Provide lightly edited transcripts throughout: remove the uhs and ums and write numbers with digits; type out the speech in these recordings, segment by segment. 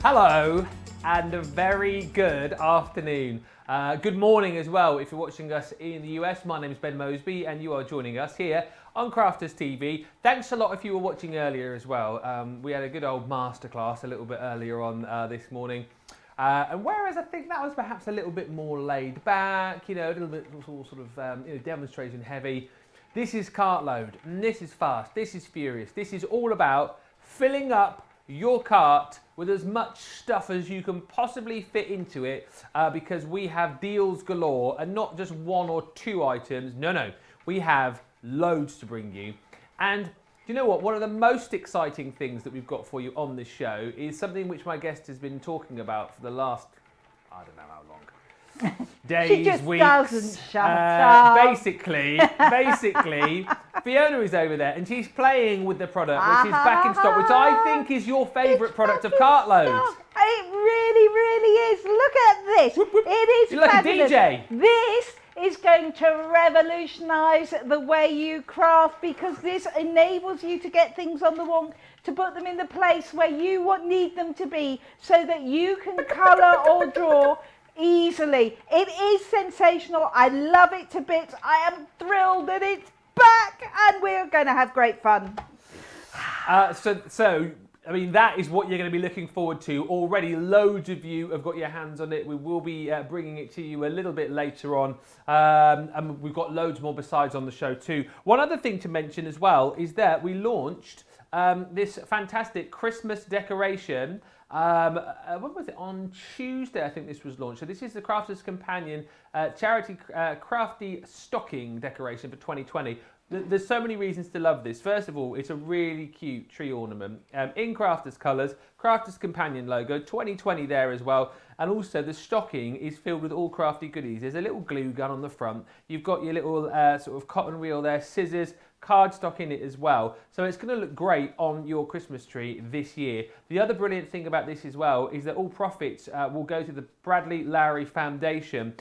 Hello and a very good afternoon. Good morning as well if you're watching us in the US. My name is Ben Mosby and you are joining us here on Crafters TV. Thanks a lot if you were watching earlier as well. We had a good old masterclass a little bit earlier on this morning. And whereas I think that was perhaps a little bit more laid back, you know, a little bit sort of demonstration heavy, this is Cartload, and this is fast, this is furious. This is all about filling up your cart with as much stuff as you can possibly fit into it, because we have deals galore, and not just one or two items. No, we have loads to bring you. And do you know what? One of the most exciting things that we've got for you on this show is something which my guest has been talking about for the last, I don't know how long. Days, she just weeks. Doesn't shut up. Basically, Fiona is over there and she's playing with the product, which is back in stock, which I think is your favourite product of Cartload. It really is. Look at this. It is You're like fabulous. a DJ. This is going to revolutionise the way you craft, because this enables you to get things on the wall, to put them in the place where you need them to be, so that you can colour or draw easily. It is sensational. I love it to bits. I am thrilled that it's back and we're going to have great fun. So I mean, that is what you're going to be looking forward to. Already loads of you have got your hands on it. We will be bringing it to you a little bit later on. And we've got loads more besides on the show too. One other thing to mention as well is that we launched this fantastic Christmas decoration. When was it? On Tuesday, I think this was launched. So this is the Crafter's Companion charity crafty stocking decoration for 2020. There's so many reasons to love this. First of all, it's a really cute tree ornament in Crafter's colours, Crafter's Companion logo, 2020 there as well. And also the stocking is filled with all crafty goodies. There's a little glue gun on the front. You've got your little sort of cotton reel there, scissors, cardstock in it as well. So it's going to look great on your Christmas tree this year. The other brilliant thing about this as well is that all profits will go to the Bradley Lowry Foundation.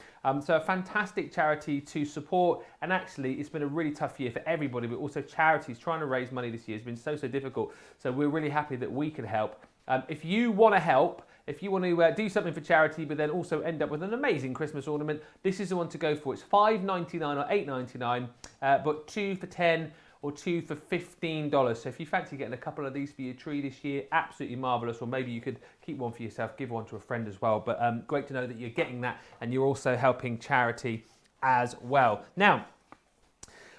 So a fantastic charity to support. And actually, it's been a really tough year for everybody, but also charities trying to raise money this year has been so difficult. So we're really happy that we can help. If you want to help, if you want to do something for charity, but then also end up with an amazing Christmas ornament, this is the one to go for. It's $5.99 or $8.99, but 2 for $10 or 2 for $15. So if you fancy getting a couple of these for your tree this year, absolutely marvellous. Or maybe you could keep one for yourself, give one to a friend as well. But great to know that you're getting that and you're also helping charity as well. Now,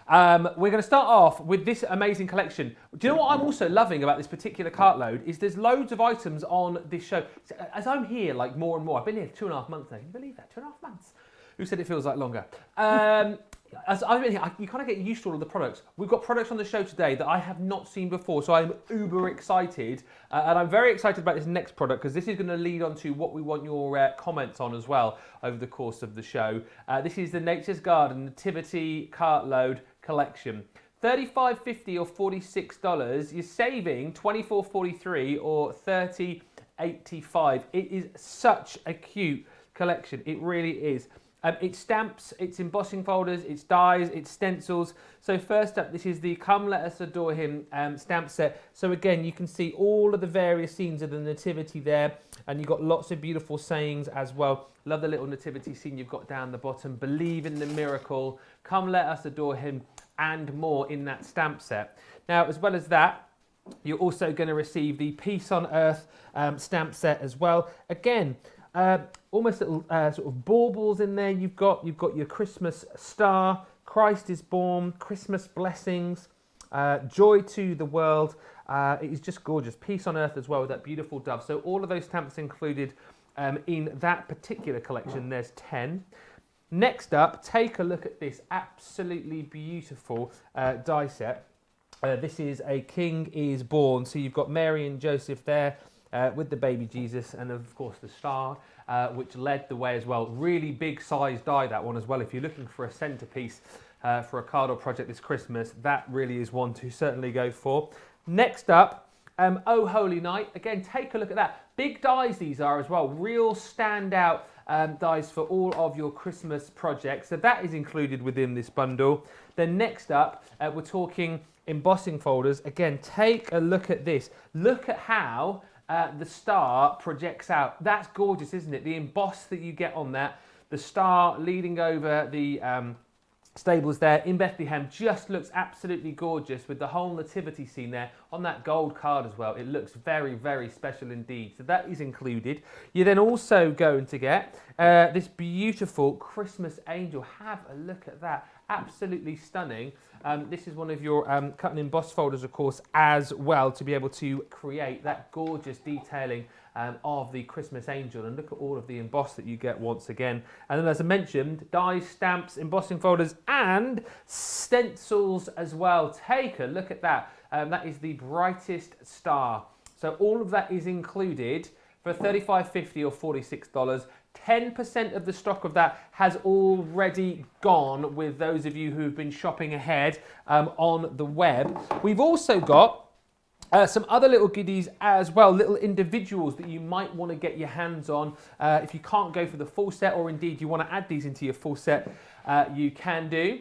we're going to start off with this amazing collection. Do you know what I'm also loving about this particular Cartload is there's loads of items on this show. So as I'm here like more and more, I've been here 2.5 months now. Can you believe that? 2.5 months. Who said it feels like longer? As I've been here, you kind of get used to all of the products. We've got products on the show today that I have not seen before, so I'm uber excited. And I'm very excited about this next product because this is going to lead on to what we want your comments on as well over the course of the show. This is the Nature's Garden Nativity Cartload collection. $35.50 or $46. You're saving $24.43 or $30.85. It is such a cute collection. It really is. It's stamps, it's embossing folders, it's dies, it's stencils. So first up, this is the Come Let Us Adore Him stamp set. So again, you can see all of the various scenes of the nativity there, and you've got lots of beautiful sayings as well. Love the little nativity scene you've got down the bottom. Believe in the miracle, come let us adore him, and more in that stamp set. Now, as well as that, you're also going to receive the Peace on Earth stamp set as well. Again, almost little sort of baubles in there. You've got your Christmas star, Christ is born, Christmas blessings, joy to the world. It is just gorgeous. Peace on Earth as well with that beautiful dove. So all of those stamps included in that particular collection. There's 10. Next up, take a look at this absolutely beautiful die set. This is a King is Born. So you've got Mary and Joseph there with the baby Jesus, and of course the star, which led the way as well. Really big size die, that one as well. If you're looking for a centerpiece for a card or project this Christmas, that really is one to certainly go for. Next up, Oh Holy Night. Again, take a look at that. Big dies these are as well. Real standout dies for all of your Christmas projects. So that is included within this bundle. Then next up, we're talking embossing folders. Again, take a look at this. Look at how the star projects out. That's gorgeous, isn't it? The emboss that you get on that, the star leading over the stables there in Bethlehem just looks absolutely gorgeous with the whole nativity scene there on that gold card as well. It looks very, very special indeed. So that is included. You're then also going to get this beautiful Christmas angel. Have a look at that. Absolutely stunning. This is one of your cut and emboss folders, of course, as well, to be able to create that gorgeous detailing of the Christmas angel. And look at all of the emboss that you get once again. And then, as I mentioned, dies, stamps, embossing folders, and stencils as well. Take a look at that. That is the brightest star. So all of that is included for $35.50 or $46. 10% of the stock of that has already gone with those of you who've been shopping ahead on the web. We've also got some other little goodies as well, little individuals that you might want to get your hands on. If you can't go for the full set, or indeed you want to add these into your full set, you can do.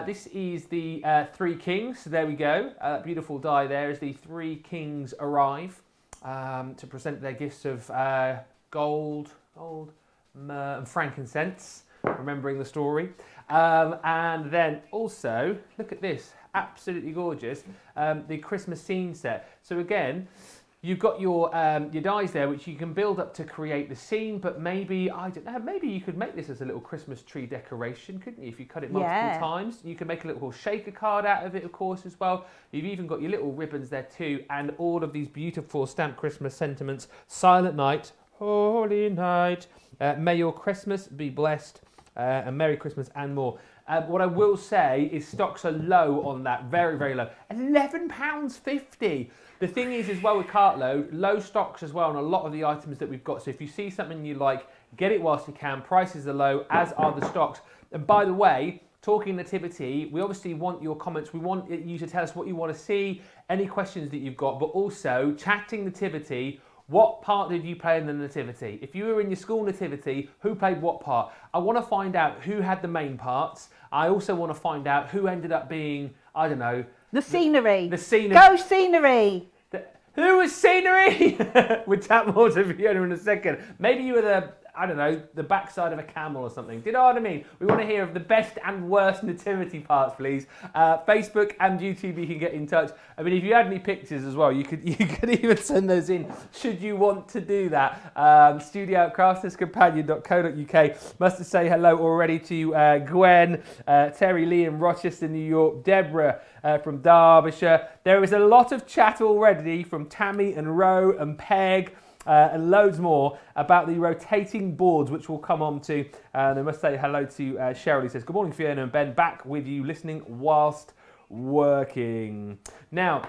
This is the Three Kings. So there we go. Beautiful die there as the Three Kings arrive to present their gifts of gold, myrrh and frankincense, remembering the story. And then also, look at this, absolutely gorgeous, the Christmas scene set. So again, you've got your dies there, which you can build up to create the scene, but maybe, I don't know, maybe you could make this as a little Christmas tree decoration, couldn't you? If you cut it multiple times, you can make a little shaker card out of it, of course, as well. You've even got your little ribbons there too, and all of these beautiful stamped Christmas sentiments. Silent Night, Holy Night, may your Christmas be blessed, and Merry Christmas and more. What I will say is stocks are low on that, very, very low. £11.50. The thing is as well with Cartload, low stocks as well on a lot of the items that we've got. So if you see something you like, get it whilst you can. Prices are low, as are the stocks. And by the way, talking nativity, we obviously want your comments. We want you to tell us what you want to see, any questions that you've got, but also chatting nativity. What part did you play in the nativity? If you were in your school nativity, who played what part? I want to find out who had the main parts. I also want to find out who ended up being, I don't know. The scenery. The scenery. Go scenery. Who was scenery? We'll chat more to Fiona in a second. Maybe you were the, I don't know, the backside of a camel or something. Do you know what I mean? We want to hear of the best and worst nativity parts, please. Facebook and YouTube, you can get in touch. I mean, if you had any pictures as well, you could even send those in, should you want to do that. studio@crafterscompanion.co.uk. Must say hello already to Gwen, Terry Lee in Rochester, New York, Deborah from Derbyshire. There is a lot of chat already from Tammy and Ro and Peg, and loads more about the rotating boards, which we'll come on to. And I must say hello to Cheryl, who says, good morning, Fiona and Ben, back with you, listening whilst working. Now,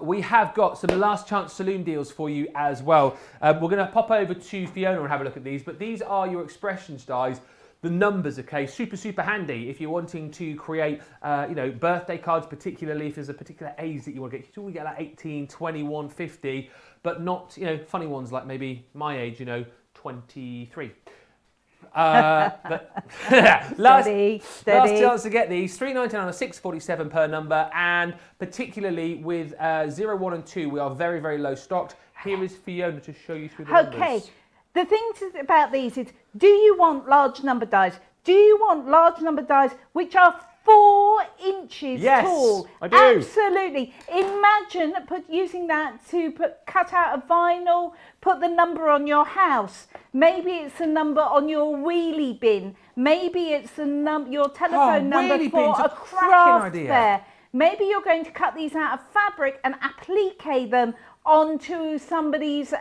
we have got some last chance Saloon deals for you as well. We're going to pop over to Fiona and have a look at these, but these are your expressions dies. The numbers, okay, super handy if you're wanting to create, birthday cards, particularly if there's a particular age that you want to get. You can get like 18, 21, 50, but not, funny ones like maybe my age, 23. But last chance to get these, $3.99 or $6.47 per number, and particularly with 0, 1 and 2, we are very, very low stocked. Here is Fiona to show you through the numbers. Okay. The thing about these is, do you want large number dies? Do you want large number dies which are 4 inches tall? I do. Absolutely. Imagine using that to cut out a vinyl, put the number on your house. Maybe it's a number on your wheelie bin. Maybe it's your telephone number for a craft fair. Maybe you're going to cut these out of fabric and applique them onto somebody's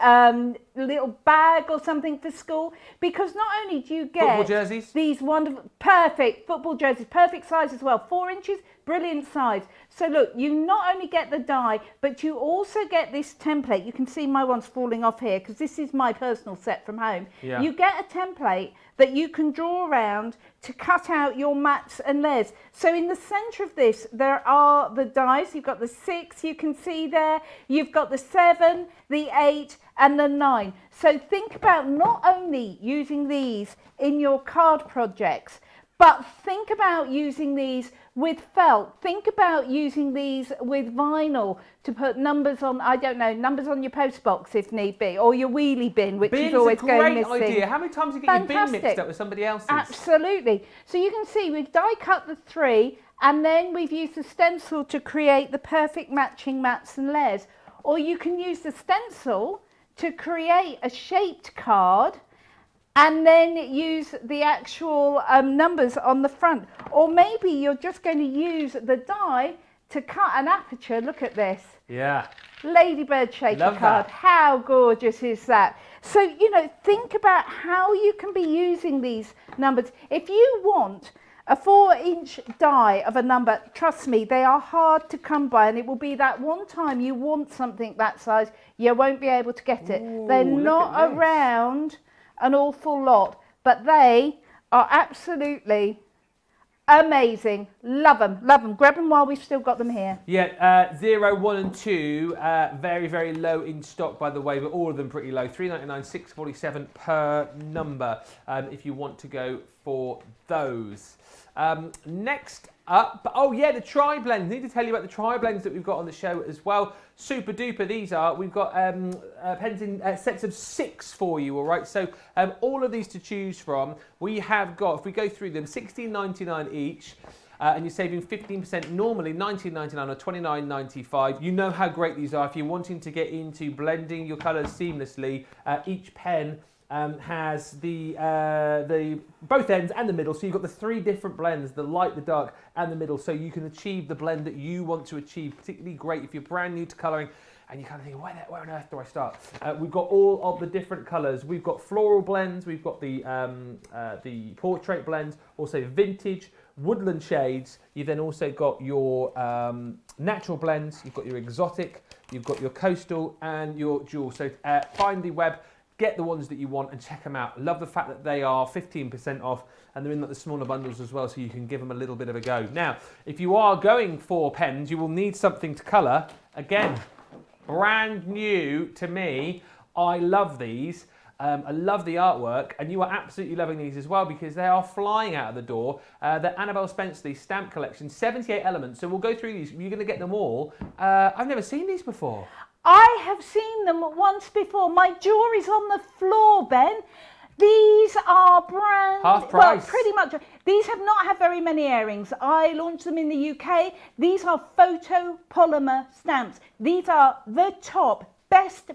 little bag or something for school, because not only do you get football jerseys, these wonderful, perfect football jerseys, perfect size as well, 4 inches, brilliant size. So look, you not only get the die, but you also get this template. You can see my one's falling off here because this is my personal set from home. Yeah. You get a template that you can draw around to cut out your mats and layers. So in the centre of this, there are the dies. You've got the 6, you can see there. You've got the 7, the 8, and the 9. So think about not only using these in your card projects, But think about using these with felt. Think about using these with vinyl to put numbers on, I don't know, numbers on your post box if need be, or your wheelie bin, which is always going missing. Great idea. How many times do you get your bin mixed up with somebody else's? Absolutely. So you can see we've die cut the 3, and then we've used the stencil to create the perfect matching mats and layers. Or you can use the stencil to create a shaped card and then use the actual numbers on the front. Or maybe you're just going to use the die to cut an aperture. Look at this. Yeah. Ladybird shaker card. How gorgeous is that? So, you know, think about how you can be using these numbers. If you want a 4-inch die of a number, trust me, they are hard to come by, and it will be that one time you want something that size, you won't be able to get it. Ooh, they're not around an awful lot, but they are absolutely amazing. Love them, love them. Grab them while we've still got them here. Yeah, 0, 1 and 2, very, very low in stock, by the way, but all of them pretty low. $3.99, $6.47 per number if you want to go for those. Next up, oh yeah, the tri-blends. Need to tell you about the tri-blends that we've got on the show as well. Super duper these are. We've got pens in sets of 6 for you, all right? So all of these to choose from. We have got, if we go through them, $16.99 each. And you're saving 15%, normally $19.99 or $29.95. You know how great these are. If you're wanting to get into blending your colours seamlessly, each pen has the both ends and the middle, so you've got the 3 different blends, the light, the dark and the middle, so you can achieve the blend that you want to achieve. Particularly great if you're brand new to colouring and you kind of think, where on earth do I start? We've got all of the different colours. We've got floral blends, we've got the portrait blends, also vintage, woodland shades. You've then also got your natural blends, you've got your exotic, you've got your coastal and your jewel. So find the web, get the ones that you want and check them out. Love the fact that they are 15% off and they're in like the smaller bundles as well, so you can give them a little bit of a go. Now, if you are going for pens, you will need something to colour. Again, brand new to me. I love these. I love the artwork, and you are absolutely loving these as well because they are flying out of the door. The Annabelle Stamp Collection, 78 elements. So we'll go through these. You're going to get them all. I've never seen these before. I have seen them once before. My jaw is on the floor, Ben. These are brand... Half price. Well, pretty much. These have not had very many airings. I launched them in the UK. These are photo polymer stamps. These are the top, best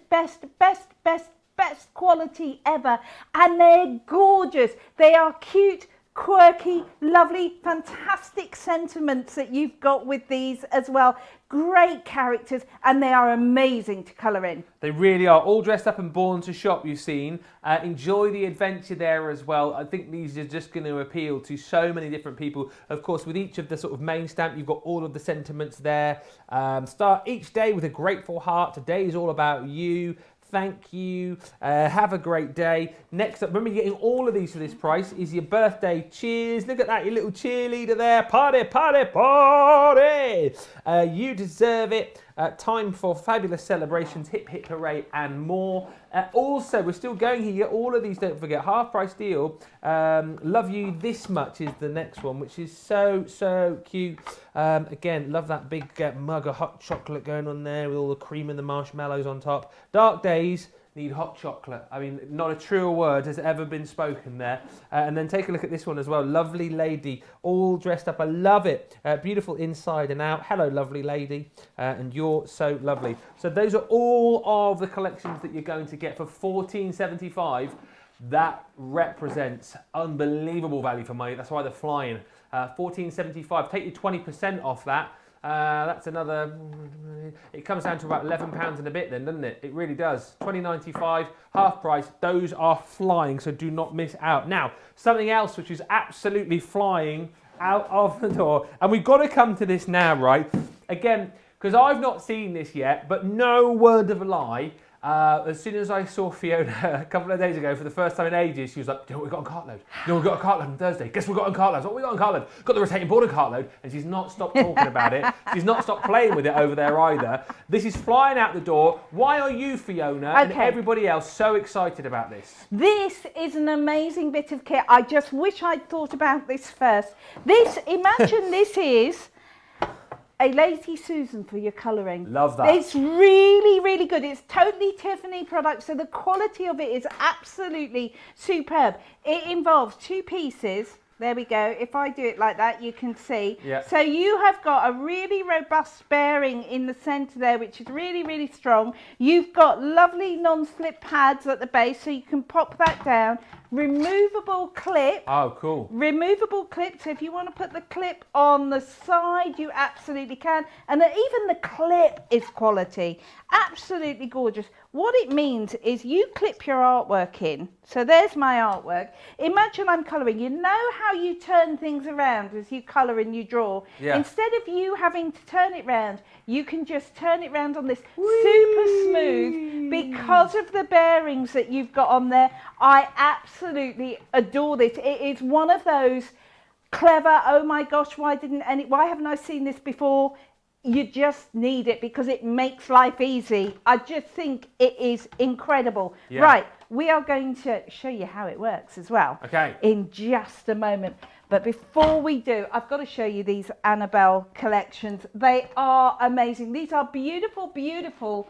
quality ever. And they're gorgeous. They are cute, quirky, lovely, fantastic sentiments that you've got with these as well. Great characters, and they are amazing to colour in. They really are. All dressed up and born to shop, you've seen. Enjoy the adventure there as well. I think these are just going to appeal to so many different people. Of course, with each of the sort of main stamp, you've got all of the sentiments there. Start each day with a grateful heart. Today is all about you. Thank you. Have a great day. Next up, remember you're getting all of these for this price, is your birthday cheers. Look at that, your little cheerleader there. Party, party, party. You deserve it. Time for fabulous celebrations, hip, hip, hooray, and more. Also, we're still going here. You get all of these, don't forget. Half price deal. Love You This Much is the next one, which is so cute. Again, love that big mug of hot chocolate going on there with all the cream and the marshmallows on top. Dark days need hot chocolate. I mean, not a truer word has ever been spoken there. And then take a look at this one as well. Lovely lady, all dressed up. I love it. Beautiful inside and out. Hello, lovely lady. And you're so lovely. So those are all of the collections that you're going to get for $14.75. That represents unbelievable value for money. That's why they're flying. $14.75. Take your 20% off that. That's another, it comes down to about £11 and a bit then, doesn't it? It really does. $20.95, half price. Those are flying, so do not miss out. Now, something else which is absolutely flying out of the door, and we've got to come to this now, right? Again, because I've not seen this yet, but no word of a lie, As soon as I saw Fiona a couple of days ago for the first time in ages, she was like, "You know what we got on Cartload? You know what we got on Cartload on Thursday? Guess what we got on Cartload? What we got on Cartload? Got the rotating board on Cartload." And she's not stopped talking about it. She's not stopped playing with it over there either. This is flying out the door. Why are you, Fiona, and everybody else so excited about this? This is an amazing bit of kit. I just wish I'd thought about this first. Imagine this is a Lazy Susan for your colouring. Love that. It's really, really good. It's totally Tiffany product, so the quality of it is absolutely superb. It involves 2 pieces. There we go. If I do it like that, you can see. Yeah. So you have got a really robust bearing in the centre there, which is really, really strong. You've got lovely non-slip pads at the base, so you can pop that down. Removable clip. Oh, cool. Removable clip, so if you want to put the clip on the side, you absolutely can. And even the clip is quality. Absolutely gorgeous. What it means is you clip your artwork in. So there's my artwork. Imagine I'm colouring. You know how you turn things around as you colour and you draw? Yeah. Instead of you having to turn it round, you can just turn it round on this. Super smooth because of the bearings that you've got on there. I absolutely adore this. It is one of those clever, oh my gosh, why haven't I seen this before? You just need it because it makes life easy. I just think it is incredible. Yeah. Right, we are going to show you how it works as well. Okay. In just a moment. But before we do, I've got to show you these Annabelle Collections. They are amazing. These are beautiful, beautiful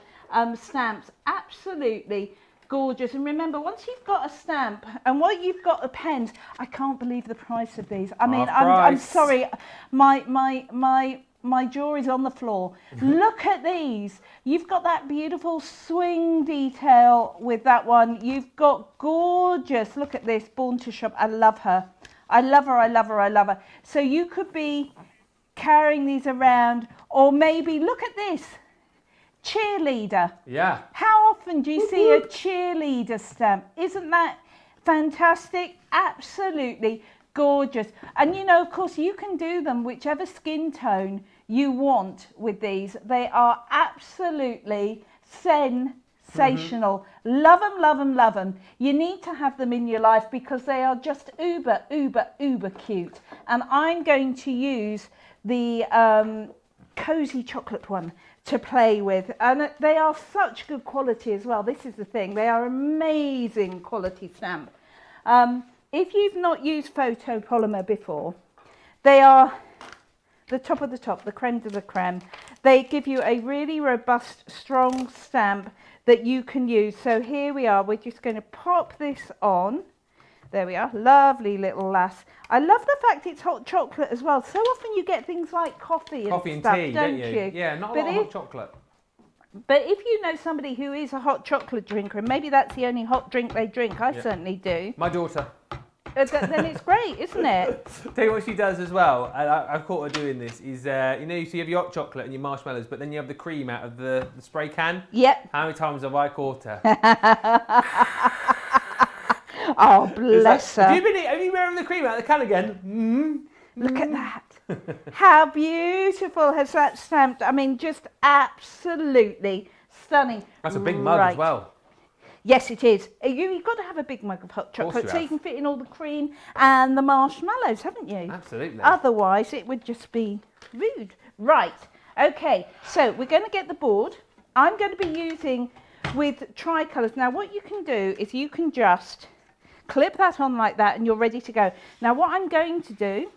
stamps. Absolutely gorgeous. And remember, once you've got a stamp and what you've got the pens, I can't believe the price of these. I mean, I'm sorry, my jaw is on the floor. Look at these. You've got that beautiful swing detail with that one. You've got gorgeous, look at this, Born to Shop. I love her. I love her, I love her, I love her. So you could be carrying these around, or maybe, look at this, cheerleader. Yeah. How often do you see a cheerleader stamp? Isn't that fantastic? Absolutely gorgeous. And you know, of course, you can do them whichever skin tone you want with these. They are absolutely sensational. Love them, love them, love them. You need to have them in your life because they are just uber, uber, uber cute. And I'm going to use the cozy chocolate one to play with, and they are such good quality as well. This is the thing, they are amazing quality stamp. If you've not used photo polymer before, they are the top of the top, the creme de la creme. They give you a really robust, strong stamp that you can use. So here we are, we're just going to pop this on. There we are, lovely little lass. I love the fact it's hot chocolate as well. So often you get things like coffee and stuff, tea, don't you? Yeah, not a lot of hot chocolate. But if you know somebody who is a hot chocolate drinker, and maybe that's the only hot drink they drink, I certainly do. My daughter. Then it's great, isn't it? Tell you what she does as well, and I've caught her doing this, is, you know, you have your hot chocolate and your marshmallows, but then you have the cream out of the spray can. Yep. How many times have I caught her? Oh, bless her. Have you been wearing the cream out of the can again? Look at that. How beautiful has that stamped? I mean, just absolutely stunning. That's a big mug as well. Yes, it is. You've got to have a big mug of hot chocolate so you can fit in all the cream and the marshmallows, haven't you? Absolutely. Otherwise, it would just be rude. Right. Okay, so we're going to get the board. I'm going to be using with tricolours. Now, what you can do is you can just clip that on like that and you're ready to go. Now, what I'm going to do,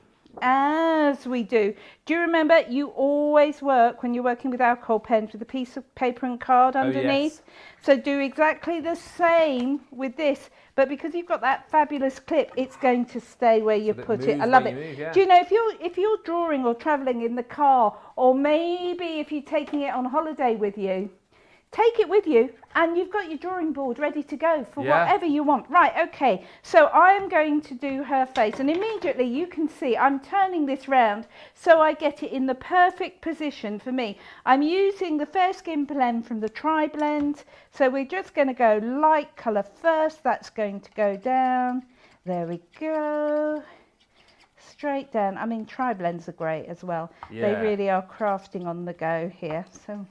as we do you remember you always work when you're working with alcohol pens with a piece of paper and card underneath? Yes. So do exactly the same with this, but because you've got that fabulous clip, it's going to stay where you put it. I love it. Move, yeah. Do you know, if you're drawing or traveling in the car, or maybe if you're taking it on holiday with you, take it with you and you've got your drawing board ready to go for whatever you want. Right, okay, so I'm going to do her face, and immediately you can see I'm turning this round so I get it in the perfect position for me. I'm using the Fair Skin blend from the Tri-Blend, so we're just going to go light colour first. That's going to go down. There we go. Straight down. I mean, Tri-Blends are great as well. Yeah. They really are crafting on the go here. So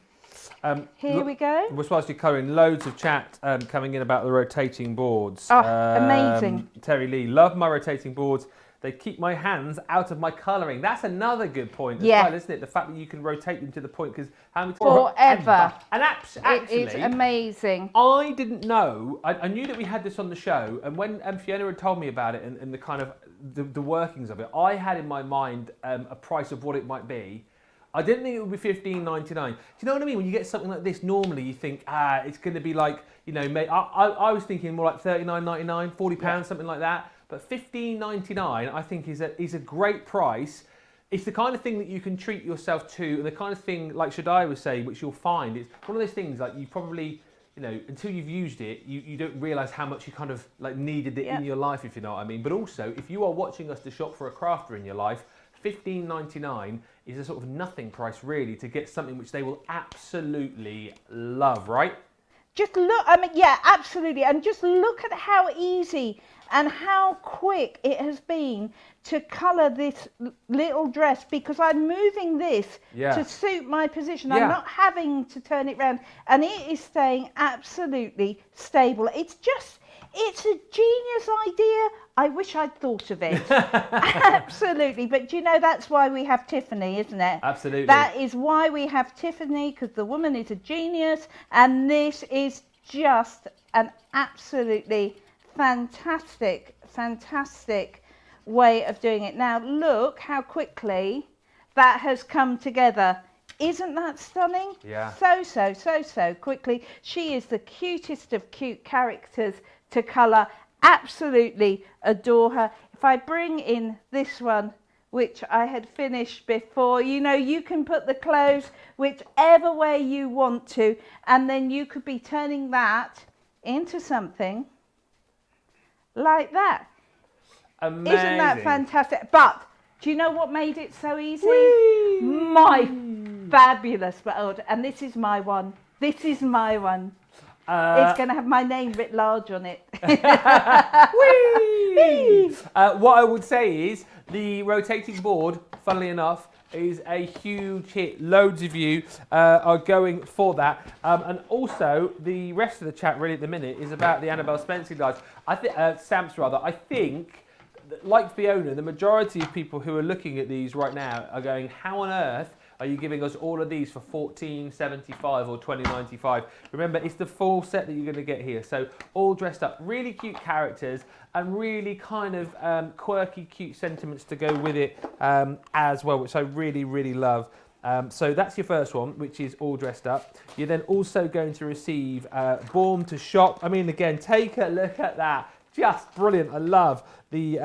Here we go. We're supposed to be colouring loads of chat coming in about the rotating boards. Oh, amazing. Terry Lee, love my rotating boards. They keep my hands out of my colouring. That's another good point as well, isn't it? The fact that you can rotate them to the point, because how many forever. And actually, it is amazing. I didn't know. I knew that we had this on the show, and when Fiona had told me about it and the kind of the workings of it, I had in my mind a price of what it might be. I didn't think it would be $15.99. Do you know what I mean? When you get something like this, normally you think, it's going to be like, you know, I was thinking more like $39.99, £40, something like that. But $15.99, I think, is a great price. It's the kind of thing that you can treat yourself to, and the kind of thing, like Shaddai was saying, which you'll find, it's one of those things like you probably, you know, until you've used it, you don't realise how much you kind of like needed it in your life, if you know what I mean. But also, if you are watching us to shop for a crafter in your life, $15.99 is a sort of nothing price really to get something which they will absolutely love, right? Just look, I mean, yeah, absolutely. And just look at how easy and how quick it has been to colour this little dress, because I'm moving this to suit my position. I'm not having to turn it round, and it is staying absolutely stable. It's a genius idea. I wish I'd thought of it. Absolutely. But do you know, that's why we have Tiffany, isn't it? Absolutely. That is why we have Tiffany, because the woman is a genius, and this is just an absolutely fantastic way of doing it. Now look how quickly that has come together. Isn't that stunning? Yeah. So quickly. She is the cutest of cute characters to colour. Absolutely adore her. If I bring in this one, which I had finished before, you know, you can put the clothes whichever way you want to, and then you could be turning that into something like that. Amazing. Isn't that fantastic? But do you know what made it so easy? Whee! My fabulous world. And this is my one. This is my one. It's going to have my name writ large on it. What I would say is the rotating board, funnily enough, is a huge hit. Loads of you are going for that. And also, the rest of the chat really at the minute is about the Annabelle Spencer guys. Stamps rather. I think, like Fiona, the majority of people who are looking at these right now are going, how on earth are you giving us all of these for $14.75 or $20.95? Remember, it's the full set that you're going to get here. So all dressed up, really cute characters and really kind of quirky, cute sentiments to go with it as well, which I really, really love. So that's your first one, which is all dressed up. You're then also going to receive Born to Shop. I mean, again, take a look at that. Just brilliant. I love the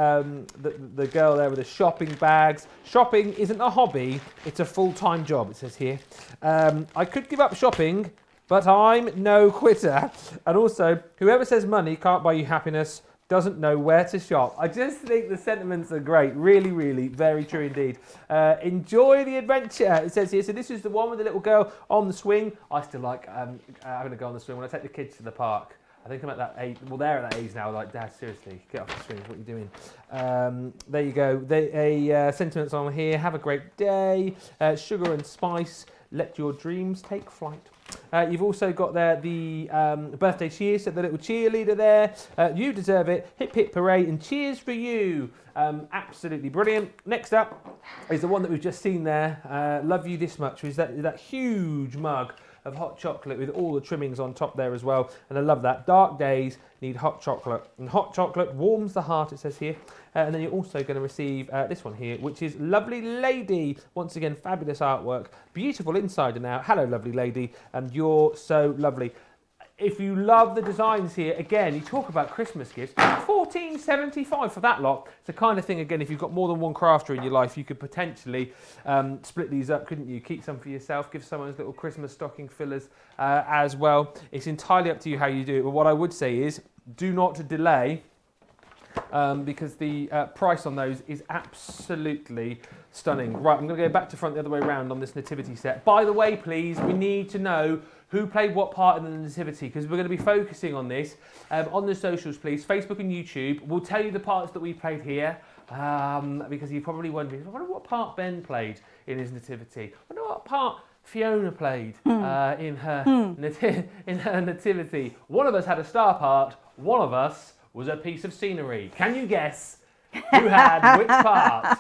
girl there with the shopping bags. Shopping isn't a hobby, it's a full-time job, it says here. I could give up shopping, but I'm no quitter. And also, whoever says money can't buy you happiness doesn't know where to shop. I just think the sentiments are great. Really, really, very true indeed. Enjoy the adventure, it says here. So this is the one with the little girl on the swing. I still like having a go on the swing when I take the kids to the park. I think I'm at that age. Well, they're at that age now. Like, Dad, seriously, get off the swings. What are you doing? There you go. Sentiments on here. Have a great day. Sugar and spice. Let your dreams take flight. You've also got there the birthday cheers. So the little cheerleader there. You deserve it. Hip hip hooray and cheers for you. Absolutely brilliant. Next up is the one that we've just seen there. Love you this much. Is that huge mug of hot chocolate with all the trimmings on top there as well. And I love that. Dark days need hot chocolate. And hot chocolate warms the heart, it says here. And then you're also going to receive this one here, which is Lovely Lady. Once again, fabulous artwork. Beautiful inside and out. Hello, Lovely Lady. And you're so lovely. If you love the designs here, again, you talk about Christmas gifts, $14.75 for that lot. It's the kind of thing, again, if you've got more than one crafter in your life, you could potentially split these up, couldn't you? Keep some for yourself, give someone those little Christmas stocking fillers as well. It's entirely up to you how you do it. But what I would say is, do not delay, because the price on those is absolutely stunning. Right, I'm going to go back to front the other way around on this nativity set. By the way, please, we need to know who played what part in the nativity, because we're going to be focusing on this on the socials, please. Facebook and YouTube. We'll tell you the parts that we played here, because you're probably wondering, I wonder what part Ben played in his nativity. I wonder what part Fiona played in her nativity. One of us had a star part, one of us was a piece of scenery. Can you guess who had which part?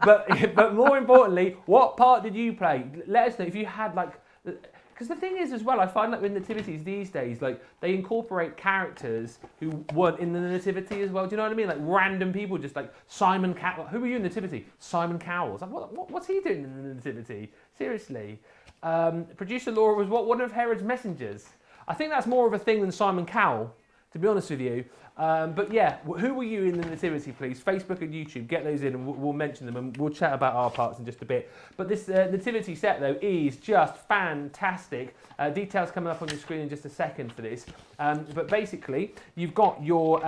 But more importantly, what part did you play? Let us know if you had like... Because the thing is as well, I find that with nativities these days, like they incorporate characters who weren't in the nativity as well. Do you know what I mean? Like random people, just like Simon Cowell. Who were you in the nativity? Simon Cowell. Like, what's he doing in the nativity? Seriously. Producer Laura was one of Herod's messengers. I think that's more of a thing than Simon Cowell, to be honest with you. But yeah, who were you in the nativity, please? Facebook and YouTube, get those in and we'll mention them and we'll chat about our parts in just a bit. But this nativity set, though, is just fantastic. Details coming up on your screen in just a second for this. But basically, you've got your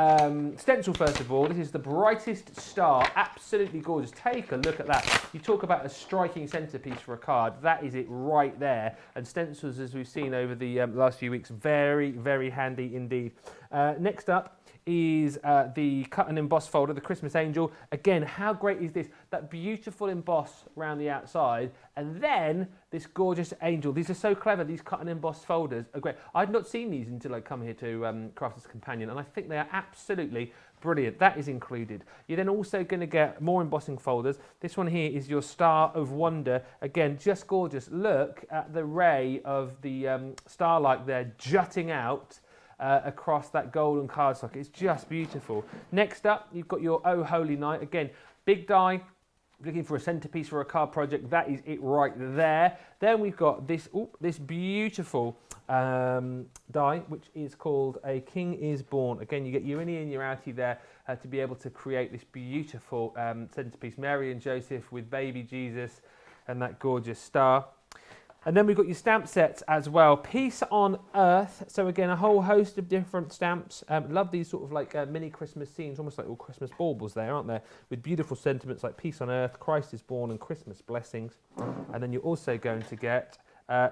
stencil, first of all. This is the brightest star, absolutely gorgeous. Take a look at that. You talk about a striking centerpiece for a card. That is it right there. And stencils, as we've seen over the last few weeks, very, very handy indeed. Next up is the cut and emboss folder, the Christmas Angel. Again, how great is this? That beautiful emboss around the outside, and then this gorgeous angel. These are so clever, these cut and emboss folders are great. I'd not seen these until I come here to Crafter's Companion, and I think they are absolutely brilliant. That is included. You're then also going to get more embossing folders. This one here is your Star of Wonder. Again, just gorgeous. Look at the ray of the starlight there jutting out across that golden cardstock. It's just beautiful. Next up, you've got your Oh Holy Night. Again, big die, looking for a centerpiece for a card project. That is it right there. Then we've got this beautiful die, which is called A King Is Born. Again, you get your innie and your outie there to be able to create this beautiful centerpiece. Mary and Joseph with baby Jesus and that gorgeous star. And then we've got your stamp sets as well. Peace on Earth. So again, a whole host of different stamps. Love these sort of like mini Christmas scenes, almost like all Christmas baubles there, aren't there? With beautiful sentiments like Peace on Earth, Christ is Born, and Christmas Blessings. And then you're also going to get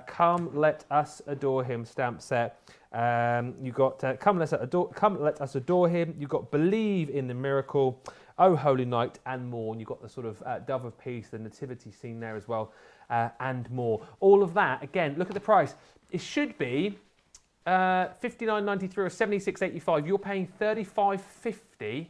Come Let Us Adore Him stamp set. You've got Come Let Us Adore Him. You've got Believe in the Miracle, Oh Holy Night, and more. And you've got the sort of Dove of Peace, the nativity scene there as well. And more. All of that, again, look at the price. It should be $59.93 or $76.85. You're paying $35.50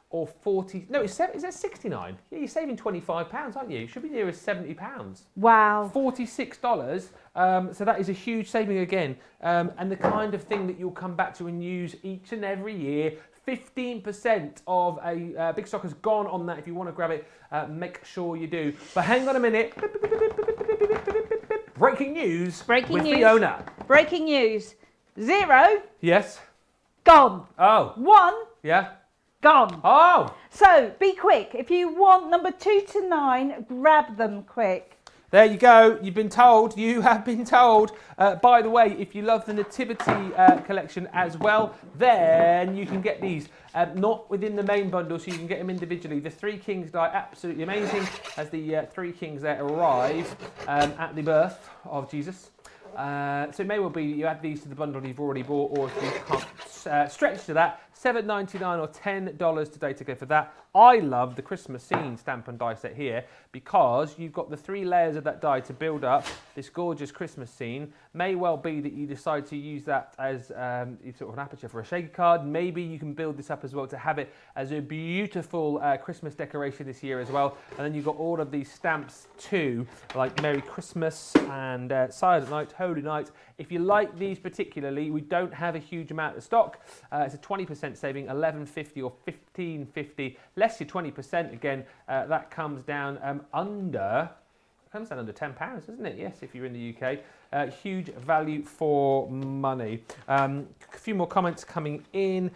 or $40. No, is that 69? Yeah, you're saving £25, aren't you? It should be near as £70. Wow. $46. So that is a huge saving again. And the kind of thing that you'll come back to and use each and every year. 15% of a big stock has gone on that. If you want to grab it, make sure you do. But hang on a minute. Breaking news with Fiona. Breaking news. 0. Yes. Gone. Oh. 1. Yeah. Gone. Oh. So be quick. If you want number 2 to 9, grab them quick. There you go. You've been told. You have been told. By the way, if you love the Nativity collection as well, then you can get these. Not within the main bundle, so you can get them individually. The Three Kings die absolutely amazing as the Three Kings there arrive at the birth of Jesus. So it may well be that you add these to the bundle you've already bought, or if you can't stretch to that, $7.99 or $10 today to go for that. I love the Christmas scene stamp and die set here because you've got the 3 layers of that die to build up this gorgeous Christmas scene. May well be that you decide to use that as sort of an aperture for a shaker card. Maybe you can build this up as well to have it as a beautiful Christmas decoration this year as well. And then you've got all of these stamps too, like Merry Christmas and Silent Night, Holy Night. If you like these particularly, we don't have a huge amount of stock. It's a 20% saving, $11.50 or $15.50, less your 20% again. That comes down under £10, doesn't it? Yes, if you're in the UK. Huge value for money. A few more comments coming in.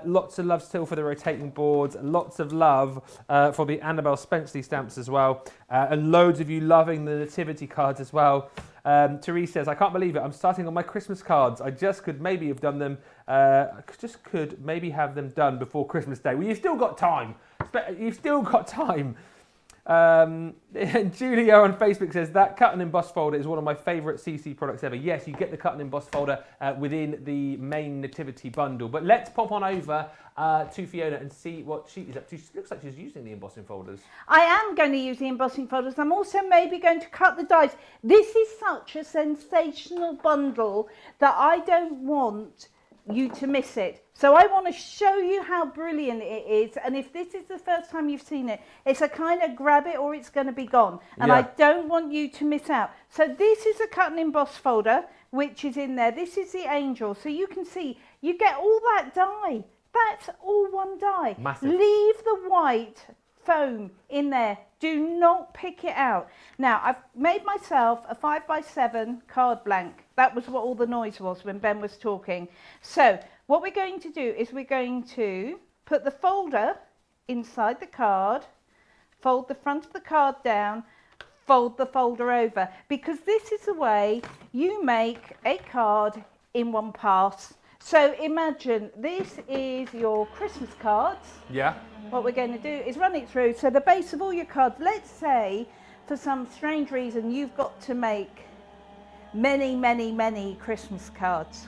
Lots of love still for the rotating boards. Lots of love for the Annabelle Spenceley stamps as well. And loads of you loving the nativity cards as well. Therese says, I can't believe it. I'm starting on my Christmas cards. I just could maybe have done them. Maybe have them done before Christmas Day. Well, you've still got time. You've still got time. Julia on Facebook says that cut and emboss folder is one of my favourite CC products ever. Yes, you get the cut and emboss folder within the main Nativity bundle. But let's pop on over to Fiona and see what she is up to. She looks like she's using the embossing folders. I am going to use the embossing folders. I'm also maybe going to cut the dies. This is such a sensational bundle that I don't want you to miss it. So I want to show you how brilliant it is, and if this is the first time you've seen it, it's a kind of grab it or it's going to be gone, and I don't want you to miss out. So this is a cut and emboss folder which is in there. This is the angel, so you can see you get all that die. That's all one die. Massive. Leave the white foam in there. Do not pick it out. Now, I've made myself a 5x7 card blank. That was what all the noise was when Ben was talking. So what we're going to do is we're going to put the folder inside the card, fold the front of the card down, fold the folder over, because this is the way you make a card in one pass. So imagine this is your Christmas cards. Yeah. What we're going to do is run it through. So the base of all your cards, let's say for some strange reason you've got to make many, many, many Christmas cards.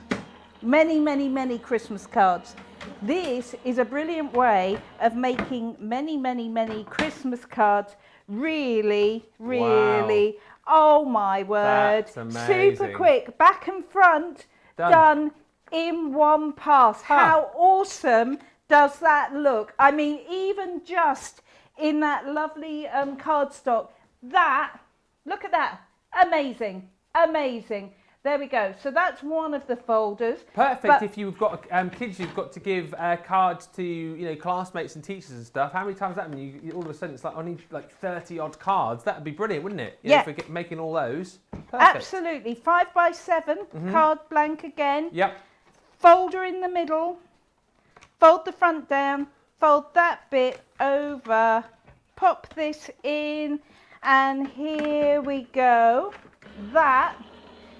Many, many, many Christmas cards. This is a brilliant way of making many, many, many Christmas cards really, really, oh my word. That's amazing. Super quick, back and front, done in one pass. How awesome does that look? I mean, even just in that lovely cardstock, look at that, amazing, amazing. There we go. So that's one of the folders. Perfect if you've got kids you've got to give cards to, classmates and teachers and stuff. How many times that mean you all of a sudden it's like I need like 30 odd cards? That'd be brilliant, wouldn't it? If we're making all those. Perfect. Absolutely. 5x7 card blank again. Yep. Folder in the middle. Fold the front down. Fold that bit over. Pop this in, and here we go. That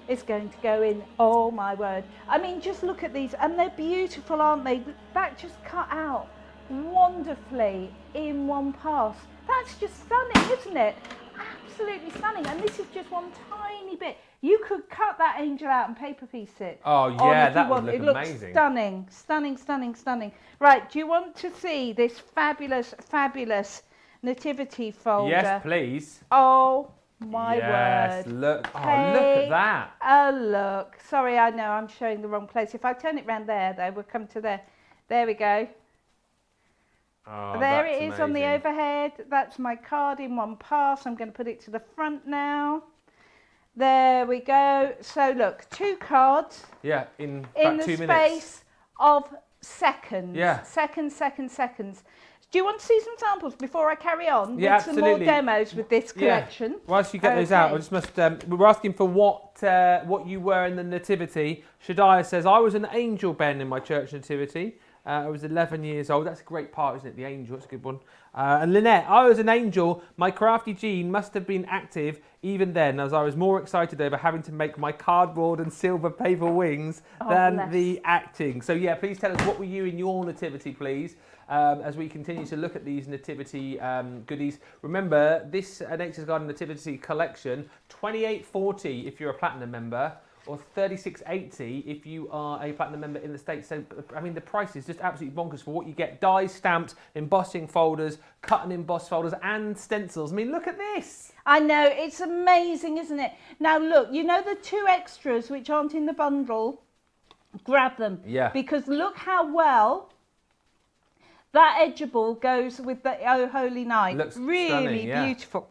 is going to go in. Oh my word. I mean, just look at these, and they're beautiful, aren't they? That just cut out wonderfully in one pass. That's just stunning, isn't it? Absolutely stunning. And this is just one tiny bit. You could cut that angel out and paper piece it. Oh yeah, that would look amazing. It looks stunning, stunning, stunning, stunning. Right, do you want to see this fabulous, fabulous nativity folder? Yes, please. Oh my word. Look. Oh, look at that. Oh, look. Sorry, I know I'm showing the wrong place. If I turn it round there, though, we'll come to there. There we go. Oh, there it is amazing. on the overhead. That's my card in one pass. I'm going to put it to the front now. There we go. So look, 2 cards. Yeah, in about 2 minutes. In the space of seconds. Yeah. Seconds. Do you want to see some samples before I carry on? Yeah, with absolutely. Some more demos with this collection. Yeah. Whilst you get those out, I just must. We're asking for what you were in the nativity. Shadiah says, I was an angel, Ben, in my church nativity. I was 11 years old. That's a great part, isn't it? The angel, that's a good one. And Lynette, I was an angel. My crafty gene must have been active even then, as I was more excited over having to make my cardboard and silver paper wings than the acting. So yeah, please tell us, what were you in your nativity, please? As we continue to look at these nativity goodies. Remember, this Nature's Garden Nativity Collection, $28.40 if you're a platinum member, or $36.80 if you are a platinum member in the States. So, I mean, the price is just absolutely bonkers for what you get. Die stamped, embossing folders, cut and emboss folders, and stencils. I mean, look at this. I know, it's amazing, isn't it? Now look, you know the 2 extras which aren't in the bundle? Grab them. Yeah. Because look how well that edgeable goes with the Oh Holy Night. Looks really stunning, yeah. beautiful.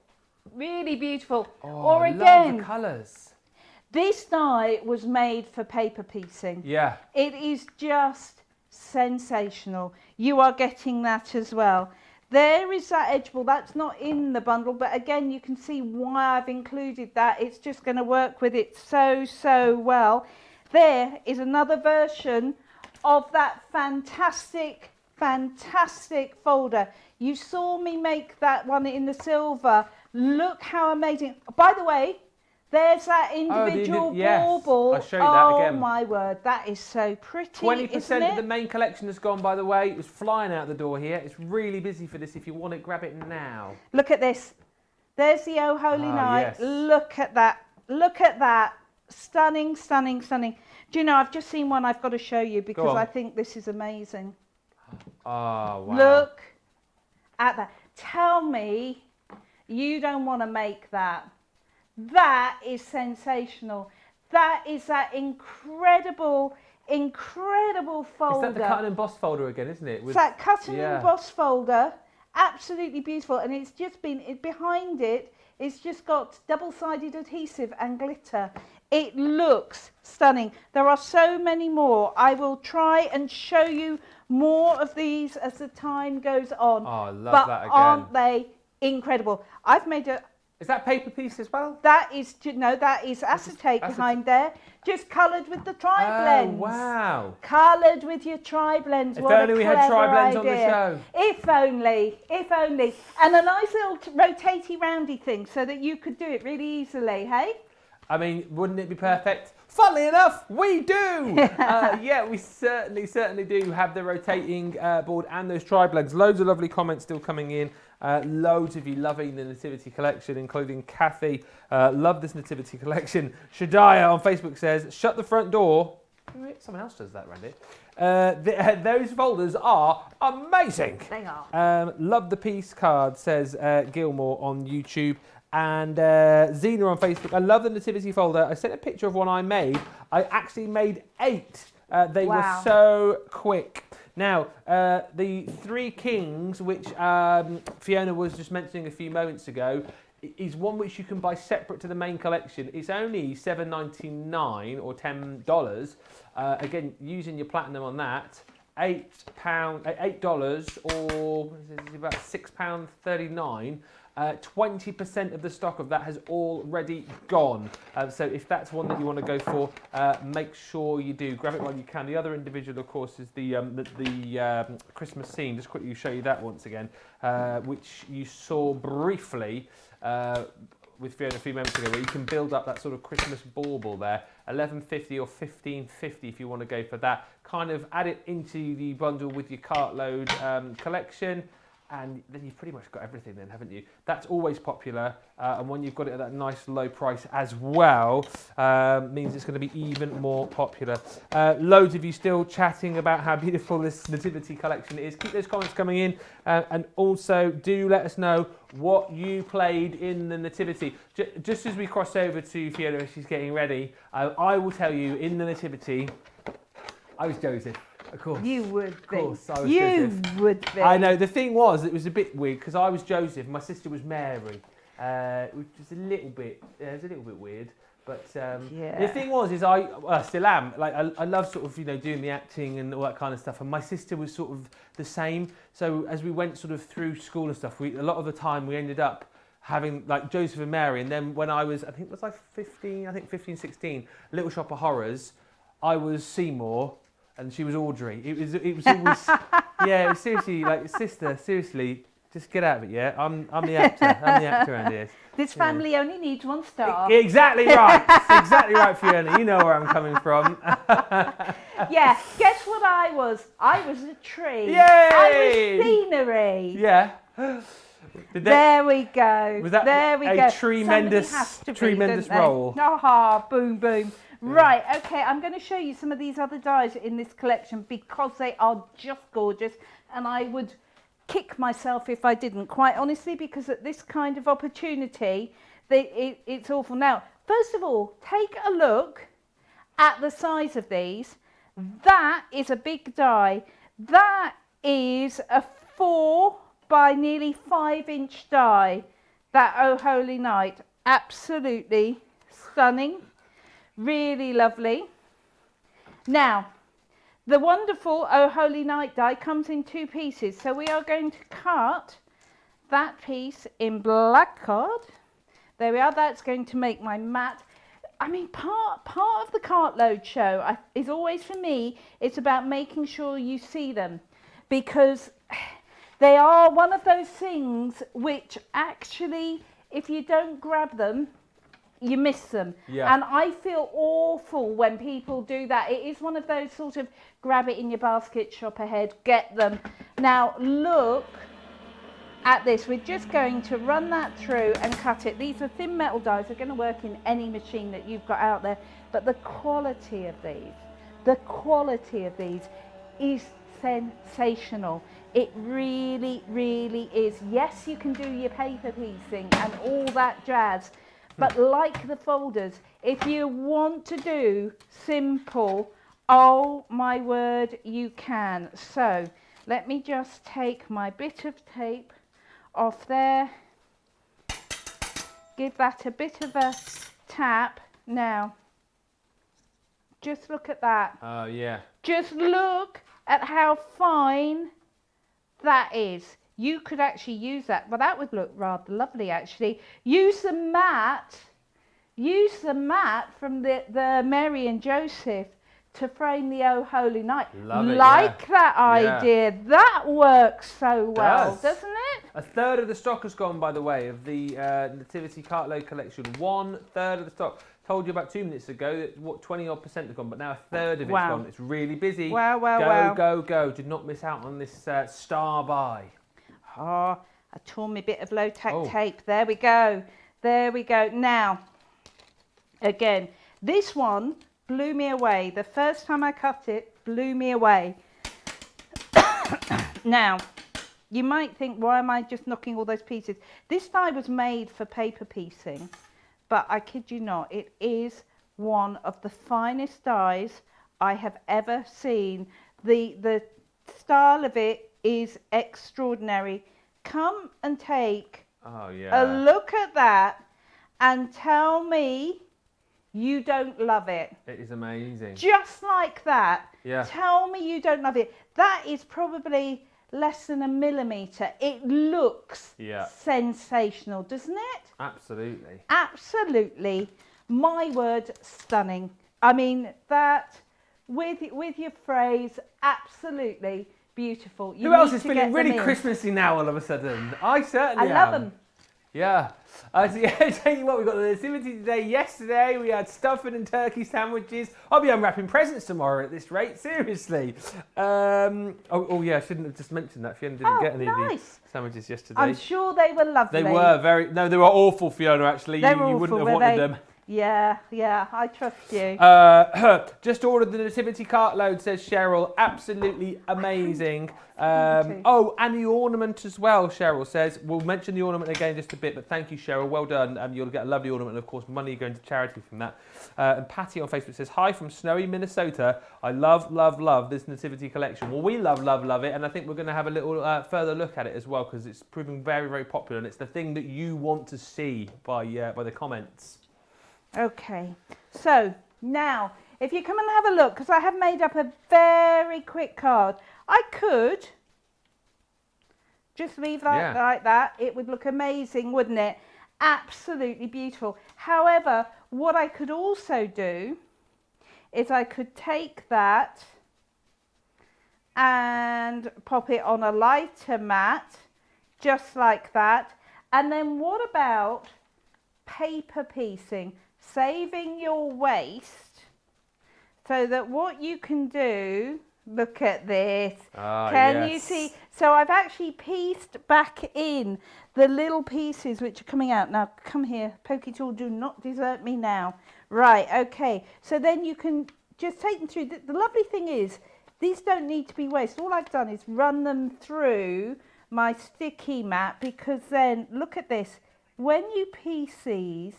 Really beautiful. Oh, or I again, love the colours. This die was made for paper piecing. Yeah. It is just sensational. You are getting that as well. There is that edgeable. That's not in the bundle, but again, you can see why I've included that. It's just going to work with it so well. There is another version of that fantastic folder. You saw me make that one in the silver. Look how amazing. By the way, There's that individual bauble. I'll show you that again. Oh my word, that is so pretty. 20% of the main collection has gone, by the way. It was flying out the door here. It's really busy for this. If you want it, grab it now. Look at this. There's the Oh Holy Night. Yes. Look at that. Look at that. Stunning, stunning, stunning. Do you know, I've just seen one I've got to show you because I think this is amazing. Oh, wow. Look at that. Tell me you don't want to make that. That is sensational. That is that incredible, incredible folder. Is that the cut and emboss folder again, isn't it? It's that cut and emboss folder. Absolutely beautiful. And it's just been, behind it, it's just got double-sided adhesive and glitter. It looks stunning. There are so many more. I will try and show you more of these as the time goes on. Oh, I love that again. Aren't they incredible? I've made a... Is that paper piece as well? That is, no, that is acetate behind there. Just coloured with the tri-blends. Oh, wow. Coloured with your tri-blends. If only we had tri-blends on the show. If only, if only. And a nice little rotatey roundy thing so that you could do it really easily, hey? I mean, wouldn't it be perfect? Funnily enough, we do! Yeah, we certainly do have the rotating board and those tri-blends. Loads of lovely comments still coming in. Loads of you loving the Nativity collection, including Kathy. Love this Nativity collection. Shadiah on Facebook says, shut the front door. Someone else does that, Randy. Those folders are amazing. They are. Love the piece card, says Gilmore on YouTube. And Zena on Facebook, I love the Nativity folder. I sent a picture of one I made. I actually made 8. They were so quick. Now, the Three Kings, which Fiona was just mentioning a few moments ago, is one which you can buy separate to the main collection. It's only $7.99 or $10. Again, using your platinum on that, $8 or about £6.39. 20% of the stock of that has already gone. So if that's one that you want to go for, make sure you do. Grab it while you can. The other individual, of course, is the Christmas scene. Just quickly show you that once again, which you saw briefly with Fiona a few moments ago, where you can build up that sort of Christmas bauble there. $11.50 or $15.50 if you want to go for that. Kind of add it into the bundle with your Cartload collection. And then you've pretty much got everything then, haven't you? That's always popular, and when you've got it at that nice low price as well, means it's going to be even more popular. Loads of you still chatting about how beautiful this Nativity collection is. Keep those comments coming in, and also do let us know what you played in the Nativity. Just as we cross over to Fiona as she's getting ready, I will tell you, in the Nativity, I was Joseph. Of course. You would be. Of course, I was Joseph. You would be. I know. The thing was, it was a bit weird because I was Joseph and my sister was Mary, which was a little bit weird. But the thing was, is I still am. Like I love sort of doing the acting and all that kind of stuff. And my sister was sort of the same. So as we went sort of through school and stuff, a lot of the time we ended up having like Joseph and Mary. And then when I was, I think it was like 15, 16, Little Shop of Horrors, I was Seymour. And she was Audrey. It was always, yeah, it was seriously, like, sister, seriously, just get out of it, yeah? I'm the actor. I'm the actor around here. This family only needs one star. Exactly right. Exactly right, Fiona. You know where I'm coming from. Yeah, guess what I was? I was a tree. Yay! I was scenery. Yeah. There we go. Was that there we a go. tremendous role? Aha, boom, boom. Right, okay, I'm going to show you some of these other dies in this collection because they are just gorgeous, and I would kick myself if I didn't, quite honestly, because at this kind of opportunity, it's awful. Now, first of all, take a look at the size of these. That is a big die. That is a 4 by nearly 5 inch die. That Oh Holy Night, absolutely stunning. Really lovely. Now, the wonderful Oh Holy Night die comes in 2 pieces. So we are going to cut that piece in black card. There we are. That's going to make my mat. I mean, part of the Cartload show is always, for me, it's about making sure you see them, because they are one of those things which actually, if you don't grab them, you miss them. Yeah. And I feel awful when people do that. It is one of those sort of grab it in your basket, shop ahead, get them. Now look at this. We're just going to run that through and cut it. These are thin metal dies. They're going to work in any machine that you've got out there. But the quality of these is sensational. It really, really is. Yes, you can do your paper piecing and all that jazz. But like the folders, if you want to do simple, oh my word, you can. So let me just take my bit of tape off there. Give that a bit of a tap. Now, just look at that. Oh, yeah. Just look at how fine that is. You could actually use that. Well, that would look rather lovely, actually. Use the mat from the Mary and Joseph to frame the Oh Holy Night. Love it, like that idea. Yeah. That works so well, doesn't it? A third of the stock has gone, by the way, of the Nativity Cartload collection. 1/3 of the stock. Told you about 2 minutes ago that 20-odd% have gone, but now a third of it's gone. It's really busy. Wow. Go. Did not miss out on this star buy. Oh, I tore my bit of low-tack tape. There we go. Now, again, this one blew me away. The first time I cut it, blew me away. Now, you might think, why am I just knocking all those pieces? This die was made for paper piecing, but I kid you not, it is one of the finest dies I have ever seen. The style of it is extraordinary. Come and take a look at that and tell me you don't love it. It is amazing. Just like that. Yeah. Tell me you don't love it. That is probably less than 1 millimeter. It looks sensational, doesn't it? Absolutely. Absolutely. My word, stunning. I mean, that with your phrase, absolutely beautiful. Who else is feeling really Christmassy now all of a sudden? I certainly am. I love them. Yeah. So tell you what, we got the Nativity today. Yesterday we had stuffing and turkey sandwiches. I'll be unwrapping presents tomorrow at this rate, seriously. Yeah, I shouldn't have just mentioned that. Fiona didn't get any of these sandwiches yesterday. I'm sure they were lovely. They were they were awful, Fiona, actually. You wouldn't have wanted them. Yeah, I trust you. Just ordered the Nativity Cartload, says Cheryl. Absolutely amazing. And the ornament as well, Cheryl says. We'll mention the ornament again in just a bit, but thank you, Cheryl. Well done. You'll get a lovely ornament, and of course, money going to charity from that. And Patty on Facebook says, hi from snowy Minnesota. I love this Nativity collection. Well, we love it, and I think we're going to have a little further look at it as well, because it's proving very, very popular, and it's the thing that you want to see by the comments. Okay, so now if you come and have a look, because I have made up a very quick card, I could just leave that like that. It would look amazing, wouldn't it? Absolutely beautiful. However, what I could also do is I could take that and pop it on a lighter mat, just like that. And then what about paper piecing? Saving your waste, so that what you can do, look at this, can you see? So I've actually pieced back in the little pieces which are coming out. Now come here, pokey tool, do not desert me now. Right, okay, so then you can just take them through. The lovely thing is, these don't need to be wasted. All I've done is run them through my sticky mat, because then, look at this, when you piece these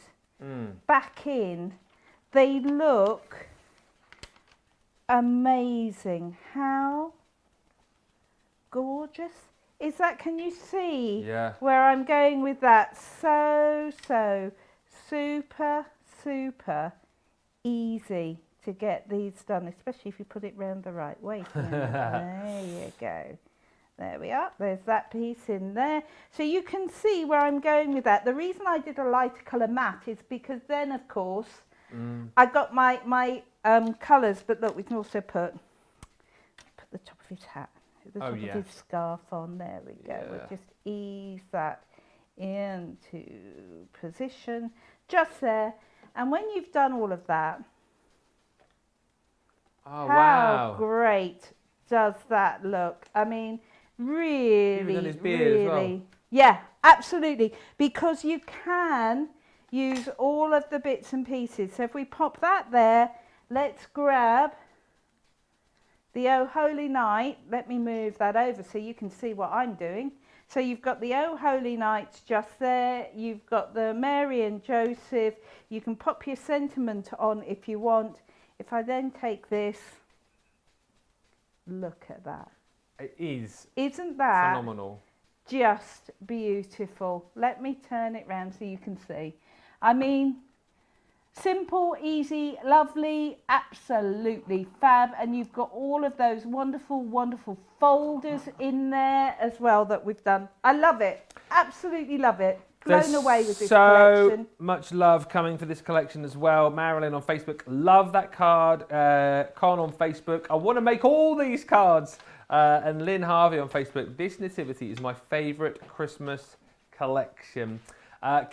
back in, they look amazing. How gorgeous is that? Can you see where I'm going with that? So super easy to get these done, especially if you put it round the right way. There you go. There we are. There's that piece in there. So you can see where I'm going with that. The reason I did a lighter colour mat is because then, of course, I've got my colours. But look, we can also put the top of his hat, the top of his scarf on. There we go. We'll just ease that into position, just there. And when you've done all of that, Oh, how wow. great does that look? I mean, really, Even on his beard as well. really. Yeah, absolutely. Because you can use all of the bits and pieces. So if we pop that there, let's grab the Oh Holy Night. Let me move that over so you can see what I'm doing. So you've got the Oh Holy Night just there. You've got the Mary and Joseph. You can pop your sentiment on if you want. If I then take this, look at that. It is. Isn't that phenomenal. Just beautiful. Let me turn it round so you can see. I mean, simple, easy, lovely, absolutely fab. And you've got all of those wonderful, wonderful folders in there as well that we've done. I love it. Absolutely love it. Blown away with this collection. So much love coming for this collection as well. Marilyn on Facebook, love that card. Con on Facebook, I want to make all these cards. And Lynn Harvey on Facebook, this Nativity is my favourite Christmas collection.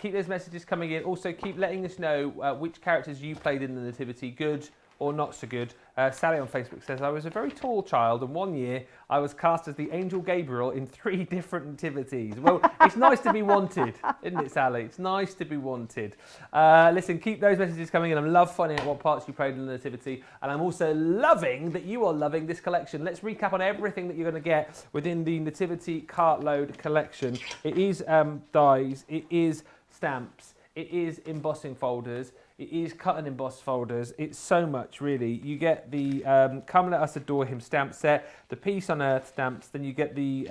Keep those messages coming in. Also, keep letting us know which characters you played in the Nativity, good or not so good. Sally on Facebook says, I was a very tall child and one year I was cast as the Angel Gabriel in 3 different nativities. Well, it's nice to be wanted, isn't it, Sally? It's nice to be wanted. Listen, keep those messages coming in. I love finding out what parts you played in the Nativity, and I'm also loving that you are loving this collection. Let's recap on everything that you're going to get within the Nativity Cartload collection. It is dies, it is stamps, it is embossing folders, it is cut and emboss folders. It's so much, really. You get the Come Let Us Adore Him stamp set, the Peace on Earth stamps, then you get the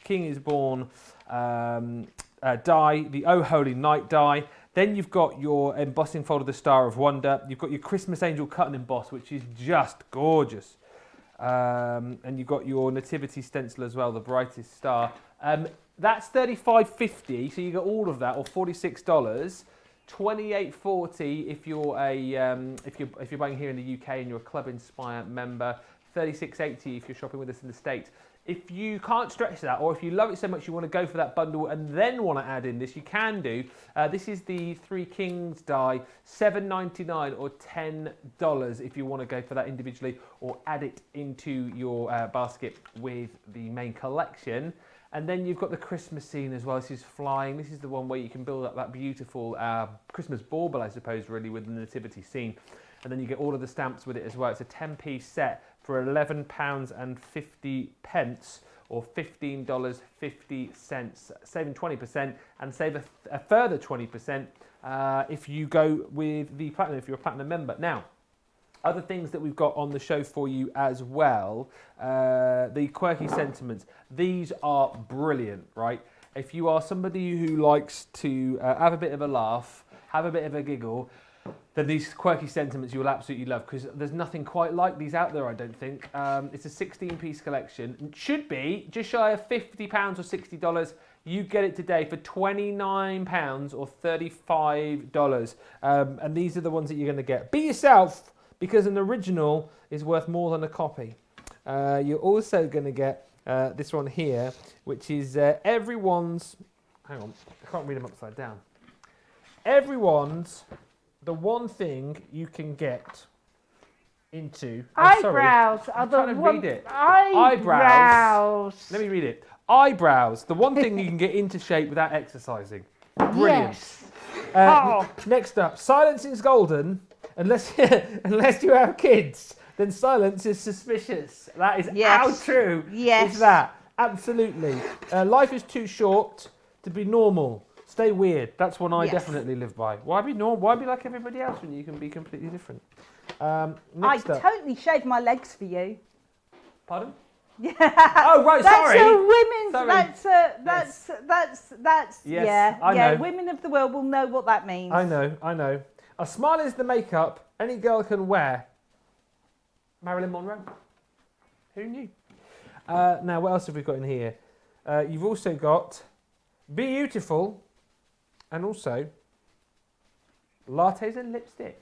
King is Born die, the Oh Holy Night die. Then you've got your embossing folder, the Star of Wonder. You've got your Christmas Angel cut and emboss, which is just gorgeous. And you've got your Nativity stencil as well, the Brightest Star. That's $35.50, so you get all of that, or $46. $28.40 if you're if you're buying here in the UK and you're a Club Inspire member. $36.80 if you're shopping with us in the States. If you can't stretch that, or if you love it so much you want to go for that bundle and then want to add in this, you can do. This is the Three Kings die, $7.99 or $10 if you want to go for that individually, or add it into your basket with the main collection. And then you've got the Christmas scene as well. This is flying. This is the one where you can build up that beautiful Christmas bauble, I suppose, really, with the nativity scene. And then you get all of the stamps with it as well. It's a 10-piece set for £11.50 or $15.50, saving 20% and save a further 20% if you go with the Platinum, if you're a Platinum member. Now, other things that we've got on the show for you as well, the Quirky Sentiments. These are brilliant, right? If you are somebody who likes to have a bit of a laugh, have a bit of a giggle, then these Quirky Sentiments you will absolutely love, because there's nothing quite like these out there, I don't think. It's a 16-piece collection. It should be just shy of £50 or $60. You get it today for £29 or $35. And these are the ones that you're going to get. Be yourself, because an original is worth more than a copy. You're also going to get this one here, which is everyone's... Hang on, I can't read them upside down. Everyone's... The one thing you can get into... Eyebrows. I'm trying to read it. Eyebrows. Let me read it. Eyebrows. The one thing you can get into shape without exercising. Brilliant. Yes. Next up, silence is golden. Unless you have kids, then silence is suspicious. That is how true is that. Absolutely. Life is too short to be normal. Stay weird. That's one I definitely live by. Why be normal? Why be like everybody else when you can be completely different? I totally shaved my legs for you. Pardon? Yeah. Oh right, sorry. That's yes, I know. Women of the world will know what that means. I know. A smile is the makeup any girl can wear. Marilyn Monroe. Who knew? Now, what else have we got in here? You've also got Beautiful, and also lattes and lipstick.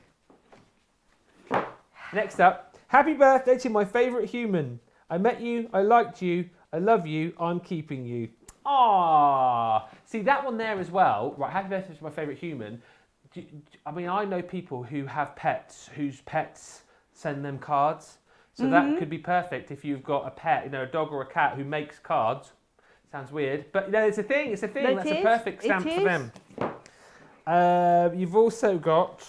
Next up, happy birthday to my favourite human. I met you, I liked you, I love you, I'm keeping you. Ah, see that one there as well. Right, happy birthday to my favourite human. I mean, I know people who have pets whose pets send them cards. So that could be perfect if you've got a pet, you know, a dog or a cat who makes cards. Sounds weird, but you know, it's a thing. It's a thing. That's a perfect stamp for them. You've also got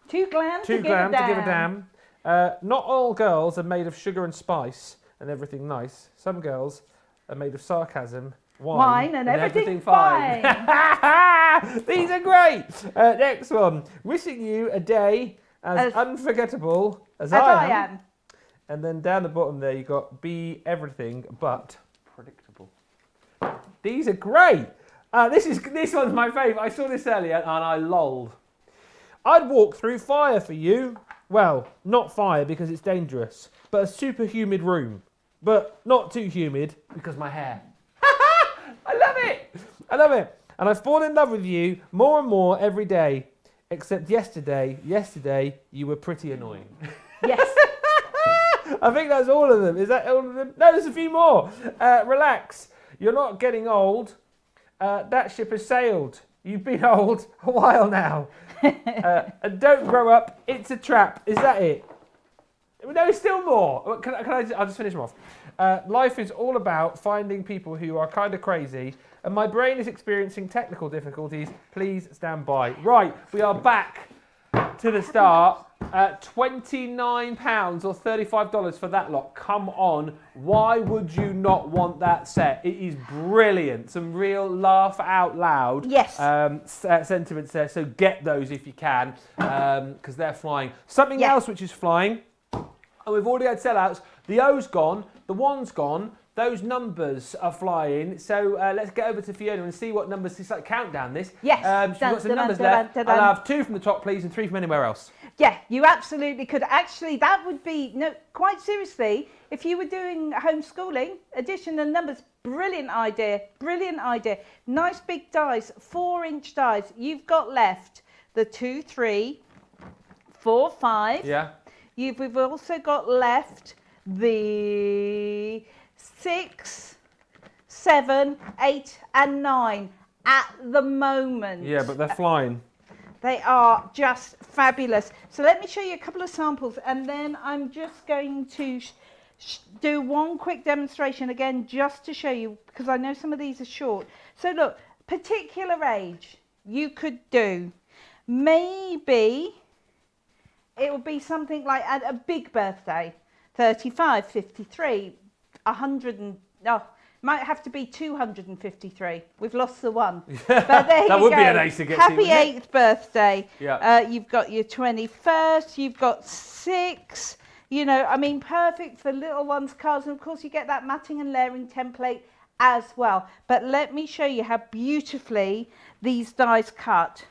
2 glam to give a damn. Not all girls are made of sugar and spice and everything nice. Some girls are made of sarcasm, wine and everything fine. These are great. Next one. Wishing you a day as unforgettable as I am. And then down the bottom there, you've got be everything but predictable. These are great. This one's my favourite. I saw this earlier and I lolled. I'd walk through fire for you. Well, not fire because it's dangerous, but a super humid room. But not too humid because my hair. I love it. I love it. And I fall in love with you more and more every day. Except yesterday, you were pretty annoying. Yes. I think that's all of them. Is that all of them? No, there's a few more. Relax. You're not getting old. That ship has sailed. You've been old a while now. And don't grow up. It's a trap. Is that it? No, still more. I'll just finish them off. Life is all about finding people who are kind of crazy, and my brain is experiencing technical difficulties. Please stand by. Right, we are back to the start. £29 or $35 for that lot. Come on. Why would you not want that set? It is brilliant. Some real laugh out loud sentiments there. So get those if you can, because they're flying. Something else which is flying, and we've already had sellouts. The O's gone, the 1's gone, those numbers are flying. So let's get over to Fiona and see what numbers. It's like countdown this. Yes. She's got some numbers left. I'll have 2 from the top, please, and 3 from anywhere else. Yeah, you absolutely could. Actually, that would be, no, quite seriously, if you were doing homeschooling, addition and numbers, brilliant idea, brilliant idea. Nice big dies, 4-inch dies. You've got left the 2, 3, 4, 5. Yeah. We've also got left the 6, 7, 8 and 9 at the moment. Yeah, but they're flying. They are just fabulous. So let me show you a couple of samples, and then I'm just going to do one quick demonstration again just to show you, because I know some of these are short. So look, particular age you could do. Maybe it would be something like at a big birthday, 35, 53, 100 and... Oh, might have to be 253. We've lost the 1. But there that would be an ace to get Happy to. Happy 8th birthday. Yeah. You've got your 21st. You've got 6. You know, I mean, perfect for little ones' cards. And of course, you get that matting and layering template as well. But let me show you how beautifully these dies cut.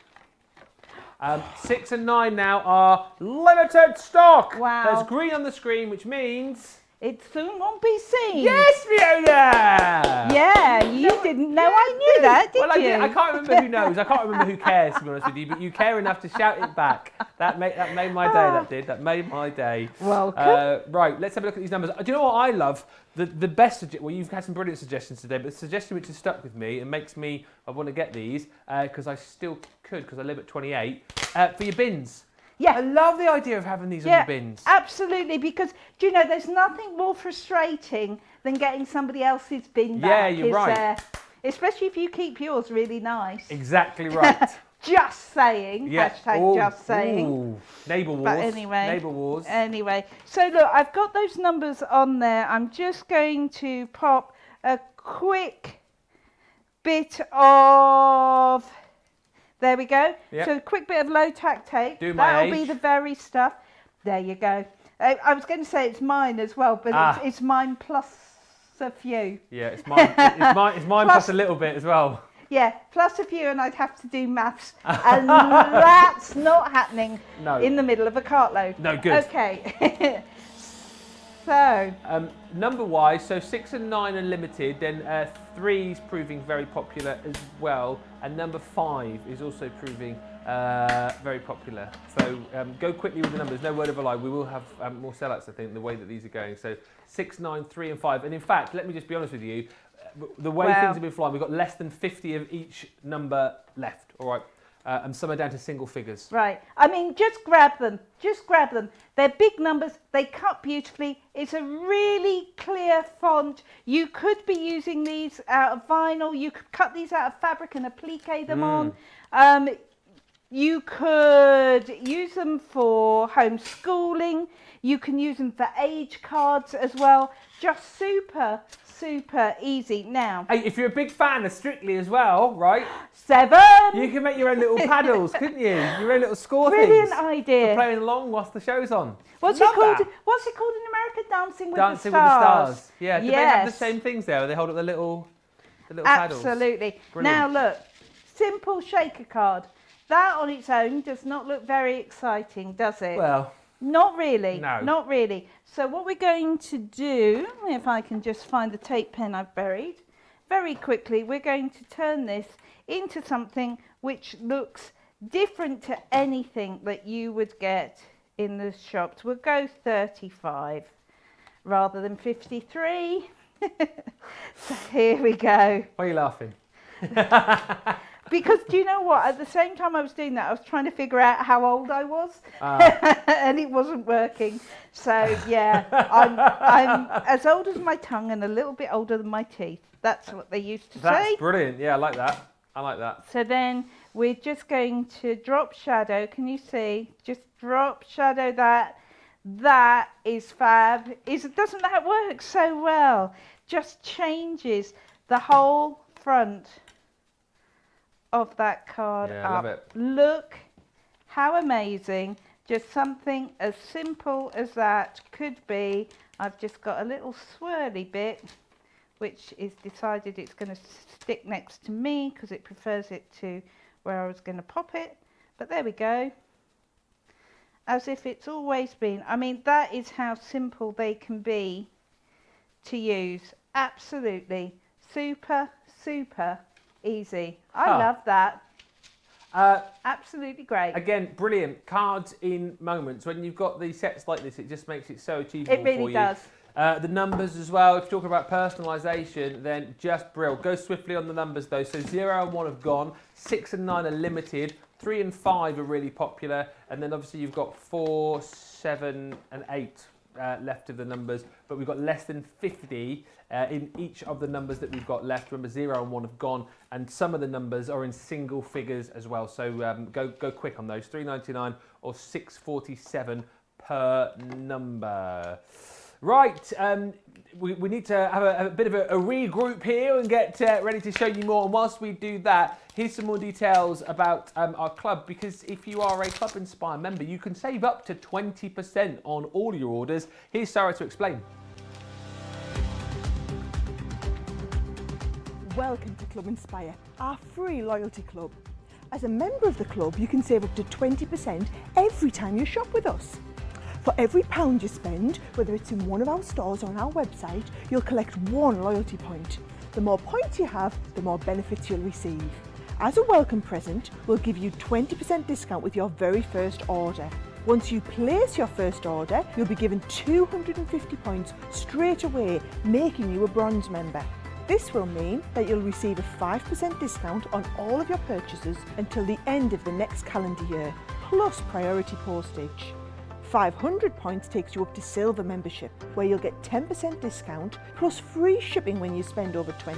6 and 9 now are limited stock. Wow. There's green on the screen, which means... It soon won't be seen. Yes, Fiona! Yeah, you didn't know I knew that, did you? I can't remember who knows. I can't remember who cares, to be honest with you. But you care enough to shout it back. That made my day, that did. That made my day. Welcome. Right, let's have a look at these numbers. Do you know what I love? The best suggestion, well, you've had some brilliant suggestions today, but the suggestion which has stuck with me and makes me, I want to get these, because I still could, because I live at 28, for your bins. Yeah. I love the idea of having these on your bins. Absolutely, because, do you know, there's nothing more frustrating than getting somebody else's bin back. Yeah, you're right. Especially if you keep yours really nice. Exactly right. Just saying. Yeah. Hashtag just saying. Ooh. Neighbour wars. But anyway. Neighbour wars. Anyway. So look, I've got those numbers on there. I'm just going to pop a quick bit of... There we go. Yep. So a quick bit of low tack tape. That'll be the very stuff. There you go. I was going to say it's mine as well, but it's mine plus a few. Yeah, it's mine. It's mine plus a little bit as well. Yeah, plus a few, and I'd have to do maths, and that's not happening in the middle of a cartload. No, good. Okay. So number-wise, so 6 and 9 are limited, then 3's proving very popular as well, and number 5 is also proving very popular. So go quickly with the numbers, no word of a lie, we will have more sellouts, I think, the way that these are going. So 6, 9, 3 and 5, and in fact, let me just be honest with you, the way things have been flying, we've got less than 50 of each number left, all right? and some are down to single figures. Right. I mean, just grab them. Just grab them. They're big numbers. They cut beautifully. It's a really clear font. You could be using these out of vinyl. You could cut these out of fabric and applique them on. You could use them for homeschooling. You can use them for age cards as well. Just super, super easy. Now, hey, if you're a big fan of Strictly as well, right? 7. You can make your own little paddles, couldn't you? Your own little score Brilliant things. idea. For playing along whilst the show's on. What's Love it called? that. What's it called in America? Dancing with Dancing the Stars. with the Stars. Yeah. Do they have the same things there? Where they hold up the little paddles? Absolutely. Brilliant. Now look, simple shaker card. That on its own does not look very exciting, does it? Well, not really. No. Not really. So what we're going to do, if I can just find the tape pen I've buried, very quickly, we're going to turn this into something which looks different to anything that you would get in the shops. We'll go 35 rather than 53. So here we go. why are you laughing? Because do you know what? At the same time I was doing that, I was trying to figure out how old I was, and it wasn't working. So yeah, I'm as old as my tongue and a little bit older than my teeth. That's what they used to say. That's brilliant. Yeah, I like that. I like that. So then we're just going to drop shadow. Can you see? Just drop shadow that. That is fab. Doesn't that work so well? Just changes the whole front of that card Yeah, I up. love it. Look how amazing. Just something as simple as that could be. I've just got a little swirly bit which is decided it's going to stick next to me because it prefers it to where I was going to pop it. But there we go. As if it's always been. I mean, that is how simple they can be to use. Absolutely. Super, super easy. I love that. Absolutely great. Again, brilliant. Cards in moments. When you've got these sets like this, it just makes it so achievable for you. It really does. The numbers as well. If you're talking about personalisation, then just brilliant. Go swiftly on the numbers though. So 0 and 1 have gone. 6 and 9 are limited. 3 and 5 are really popular. And then obviously you've got 4, 7 and 8 left of the numbers. But we've got less than 50 in each of the numbers that we've got left. Remember, 0 and 1 have gone. And some of the numbers are in single figures as well. So go quick on those. $3.99 or $6.47 per number. Right, we need to have a bit of a regroup here and get ready to show you more. And whilst we do that, here's some more details about our club, because if you are a Club Inspire member, you can save up to 20% on all your orders. Here's Sarah to explain. Welcome to Club Inspire, our free loyalty club. As a member of the club, you can save up to 20% every time you shop with us. For every £1 you spend, whether it's in one of our stores or on our website, you'll collect 1 loyalty point. The more points you have, the more benefits you'll receive. As a welcome present, we'll give you 20% discount with your very first order. Once you place your first order, you'll be given 250 points straight away, making you a bronze member. This will mean that you'll receive a 5% discount on all of your purchases until the end of the next calendar year, plus priority postage. 500 points takes you up to silver membership, where you'll get 10% discount plus free shipping when you spend over £20.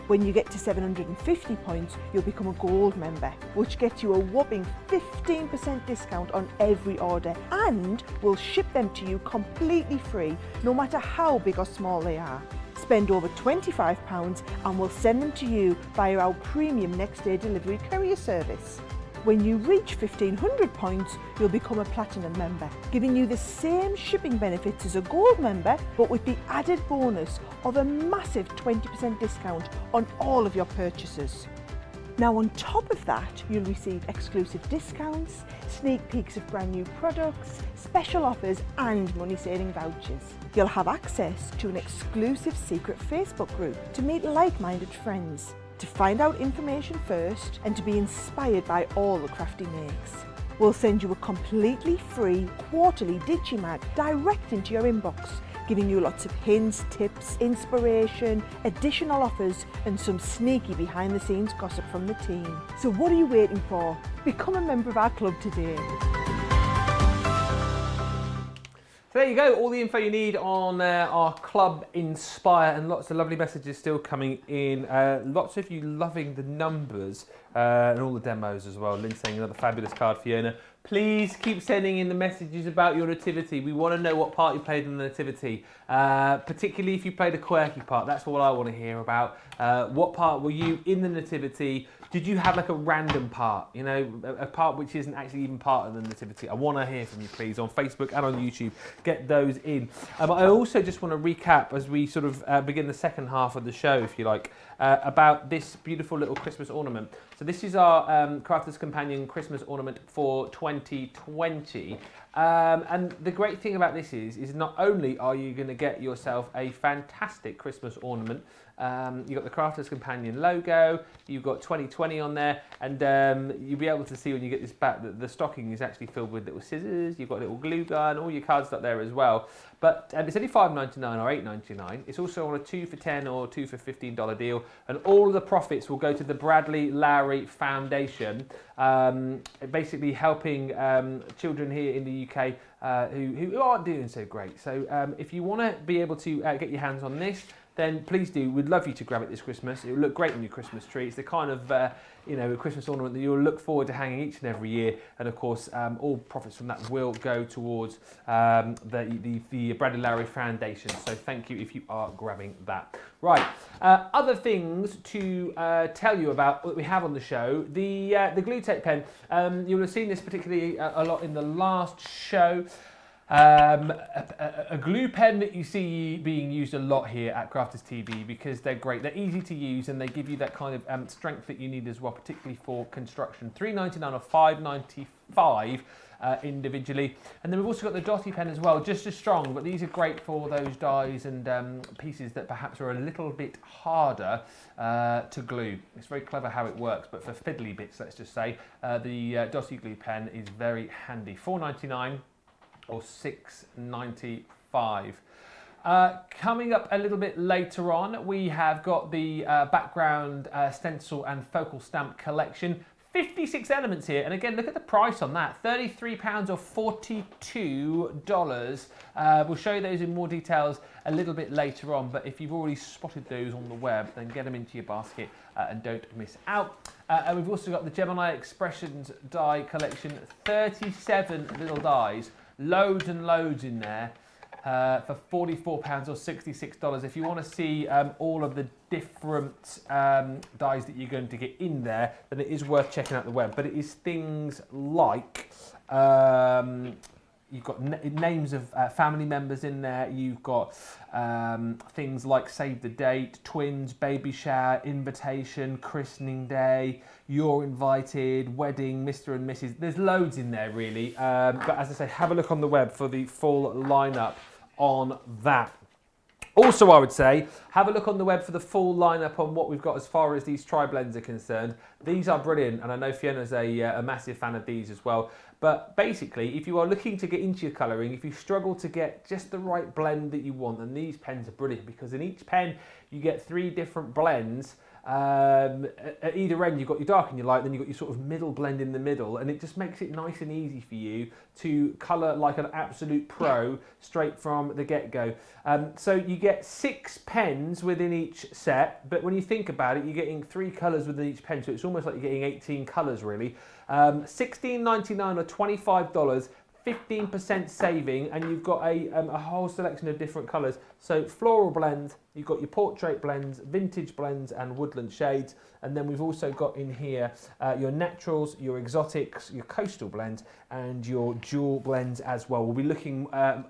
When you get to 750 points, you'll become a gold member, which gets you a whopping 15% discount on every order, and we'll ship them to you completely free, no matter how big or small they are. Spend over £25 and we'll send them to you via our premium next day delivery courier service. When you reach 1500 points, you'll become a platinum member, giving you the same shipping benefits as a gold member, but with the added bonus of a massive 20% discount on all of your purchases. Now on top of that, you'll receive exclusive discounts, sneak peeks of brand new products, special offers and money-saving vouchers. You'll have access to an exclusive secret Facebook group to meet like-minded friends, to find out information first and to be inspired by all the Crafty makes. We'll send you a completely free quarterly Digimag direct into your inbox, giving you lots of hints, tips, inspiration, additional offers and some sneaky behind the scenes gossip from the team. So what are you waiting for? Become a member of our club today. So there you go, all the info you need on our Club Inspire, and lots of lovely messages still coming in. Lots of you loving the numbers and all the demos as well. Lynn saying another fabulous card, Fiona. Please keep sending in the messages about your nativity. We want to know what part you played in the nativity, particularly if you played a quirky part. That's what I want to hear about. What part were you in the nativity? Did you have like a random part, you know, a part which isn't actually even part of the nativity? I want to hear from you, please, on Facebook and on YouTube. Get those in. I also just want to recap as we sort of begin the second half of the show, if you like, about this beautiful little Christmas ornament. So this is our Crafter's Companion Christmas ornament for 2020. And the great thing about this is not only are you going to get yourself a fantastic Christmas ornament, you've got the Crafter's Companion logo, you've got 2020 on there, and you'll be able to see when you get this back that the stocking is actually filled with little scissors, you've got a little glue gun, all your cards up there as well. But it's only $5.99 or $8.99. It's also on a 2 for $10 or 2 for $15 deal, and all of the profits will go to the Bradley Lowry Foundation, basically helping children here in the UK who aren't doing so great. So if you want to be able to get your hands on this, then please do. We'd love you to grab it this Christmas. It will look great on your Christmas tree. It's the kind of a Christmas ornament that you'll look forward to hanging each and every year. And of course, all profits from that will go towards the Bradley Lowry Foundation. So thank you if you are grabbing that. Right. Other things to tell you about what we have on the show. The glue tape pen. You'll have seen this particularly a lot in the last show. A glue pen that you see being used a lot here at Crafters TV because they're great, they're easy to use, and they give you that kind of strength that you need as well, particularly for construction. $3.99 or $5.95 individually. And then we've also got the dotty pen as well, just as strong, but these are great for those dies and pieces that perhaps are a little bit harder to glue. It's very clever how it works, but for fiddly bits, let's just say, the dotty glue pen is very handy. $4.99 or $6.95. Coming up a little bit later on, we have got the background stencil and focal stamp collection. 56 elements here, and again, look at the price on that, £33 or $42. We'll show you those in more details a little bit later on, but if you've already spotted those on the web, then get them into your basket and don't miss out. And we've also got the Gemini Expressions die collection, 37 little dies. Loads and loads in there for £44 or $66. If you want to see all of the different dies that you're going to get in there, then it is worth checking out the web. But it is things like you've got names of family members in there. You've got things like save the date, twins, baby shower, invitation, christening day, you're invited, wedding, Mr. and Mrs. There's loads in there really. But as I say, have a look on the web for the full lineup on that. Also, I would say, have a look on the web for the full lineup on what we've got as far as these tri-blends are concerned. These are brilliant, and I know Fiona's a massive fan of these as well. But basically, if you are looking to get into your colouring, if you struggle to get just the right blend that you want, then these pens are brilliant, because in each pen you get 3 different blends. At either end you've got your dark and your light, then you've got your sort of middle blend in the middle, and it just makes it nice and easy for you to colour like an absolute pro straight from the get-go. So you get 6 pens within each set, but when you think about it, you're getting 3 colours within each pen, so it's almost like you're getting 18 colours really. $16.99 or $25, 15% saving, and you've got a whole selection of different colours. So floral blends, you've got your portrait blends, vintage blends and woodland shades, and then we've also got in here your naturals, your exotics, your coastal blends and your jewel blends as well. We'll be looking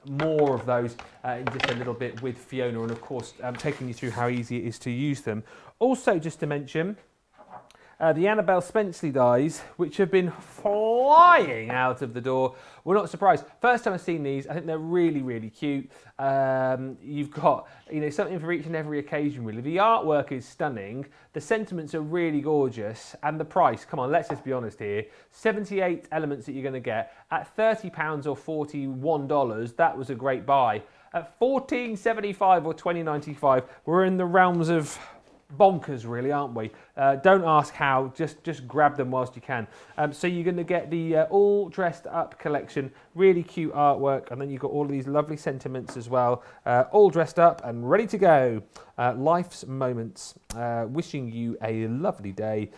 more of those in just a little bit with Fiona, and of course taking you through how easy it is to use them. Also, just to mention, the Annabelle Spenceley dies, which have been flying out of the door. We're not surprised. First time I've seen these, I think they're really, really cute. You've got, something for each and every occasion, really. The artwork is stunning. The sentiments are really gorgeous. And the price, come on, let's just be honest here. 78 elements that you're going to get at £30 or $41. That was a great buy. At $14.75 or $20.95, we're in the realms of bonkers, really, aren't we? Don't ask how, just grab them whilst you can. So you're going to get the all dressed up collection, really cute artwork, and then you've got all of these lovely sentiments as well, all dressed up and ready to go. Life's moments, wishing you a lovely day.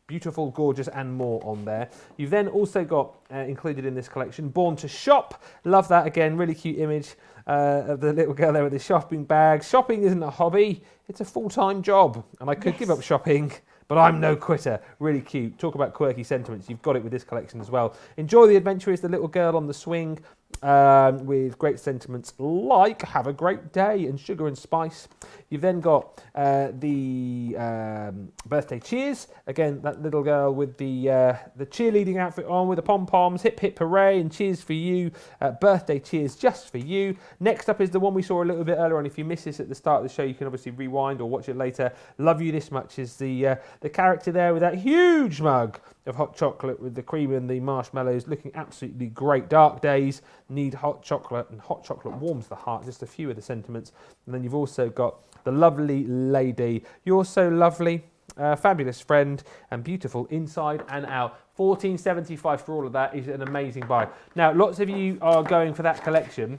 Beautiful, gorgeous, and more on there. You've then also got included in this collection Born to Shop. Love that, again, really cute image of the little girl there with the shopping bag. Shopping isn't a hobby, it's a full-time job, and I could give up shopping, but I'm no quitter. Really cute. Talk about quirky sentiments. You've got it with this collection as well. Enjoy the adventure is the little girl on the swing with great sentiments like have a great day and sugar and spice. You've then got the birthday cheers. Again, that little girl with the cheerleading outfit on with the pom-poms, hip hip hooray and cheers for you. Birthday cheers just for you. Next up is the one we saw a little bit earlier on. If you missed this at the start of the show, you can obviously rewind or watch it later. Love you this much is the character there with that huge mug of hot chocolate with the cream and the marshmallows, looking absolutely great. Dark days need hot chocolate, and hot chocolate warms the heart. Just a few of the sentiments. And then you've also got the lovely lady. You're so lovely, fabulous friend, and beautiful inside and out. $14.75 for all of that is an amazing buy. Now, lots of you are going for that collection,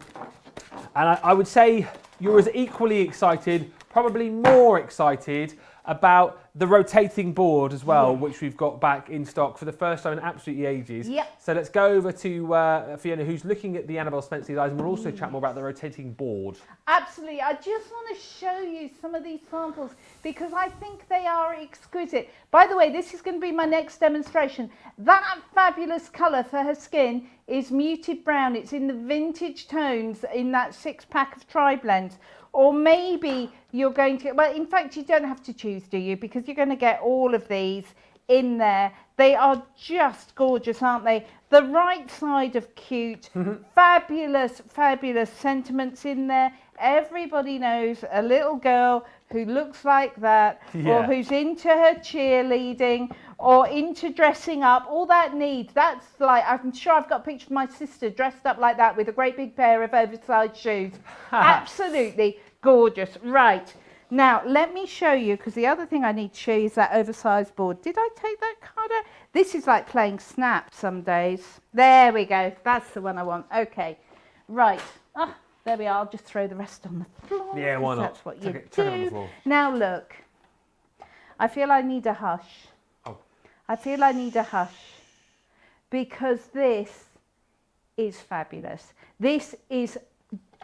and I would say you're as equally excited, probably more excited, about the rotating board as well, which we've got back in stock for the first time in absolutely ages. Yep. So let's go over to Fiona, who's looking at the Annabelle Spencer eyes, and we'll also chat more about the rotating board. Absolutely. I just want to show you some of these samples because I think they are exquisite. By the way, this is going to be my next demonstration. That fabulous colour for her skin is muted brown. It's in the vintage tones in that 6-pack of tri-blends. Or maybe you're going to, well, in fact, you don't have to choose, do you? Because you're going to get all of these in there. They are just gorgeous, aren't they? The right side of cute, fabulous, fabulous sentiments in there. Everybody knows a little girl who looks like that, or who's into her cheerleading, or into dressing up. All that needs, that's like, I'm sure I've got a picture of my sister dressed up like that with a great big pair of oversized shoes. Absolutely gorgeous. Right, now let me show you, because the other thing I need to show you is that oversized board. Did I take that card out? This is like playing Snap some days. There we go, that's the one I want. Okay, right. There we are. I'll just throw the rest on the floor. Yeah, why not? That's what you Chuck it on the do. floor. Now look, I feel I need a hush. Oh. I feel I need a hush because this is fabulous. This is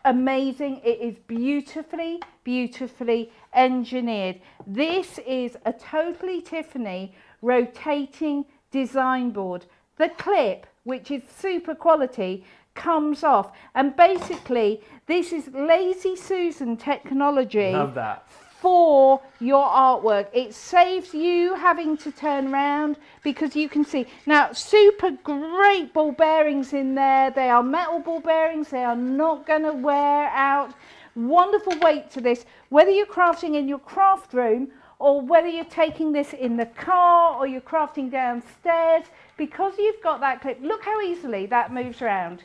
amazing. It is beautifully, beautifully engineered. This is a totally Tiffany rotating design board. The clip, which is super quality, comes off, and basically this is Lazy Susan technology. Love that. For your artwork. It saves you having to turn around because you can see now super great ball bearings in there. They are metal ball bearings. They are not going to wear out. Wonderful weight to this, whether you're crafting in your craft room or whether you're taking this in the car or you're crafting downstairs, because you've got that clip. Look how easily that moves around.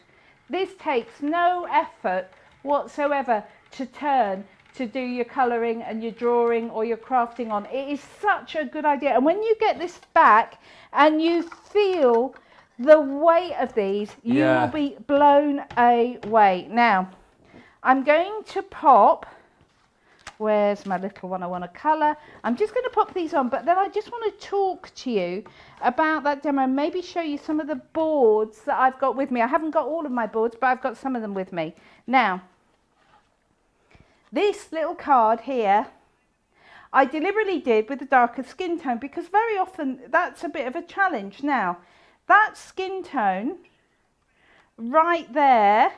This takes no effort whatsoever to turn, to do your colouring and your drawing or your crafting on. It is such a good idea. And when you get this back and you feel the weight of these, you will be blown away. Now, I'm going to pop, where's my little one I want to colour? I'm just going to pop these on, but then I just want to talk to you about that demo and maybe show you some of the boards that I've got with me. I haven't got all of my boards, but I've got some of them with me. Now, this little card here, I deliberately did with a darker skin tone because very often that's a bit of a challenge. Now, that skin tone right there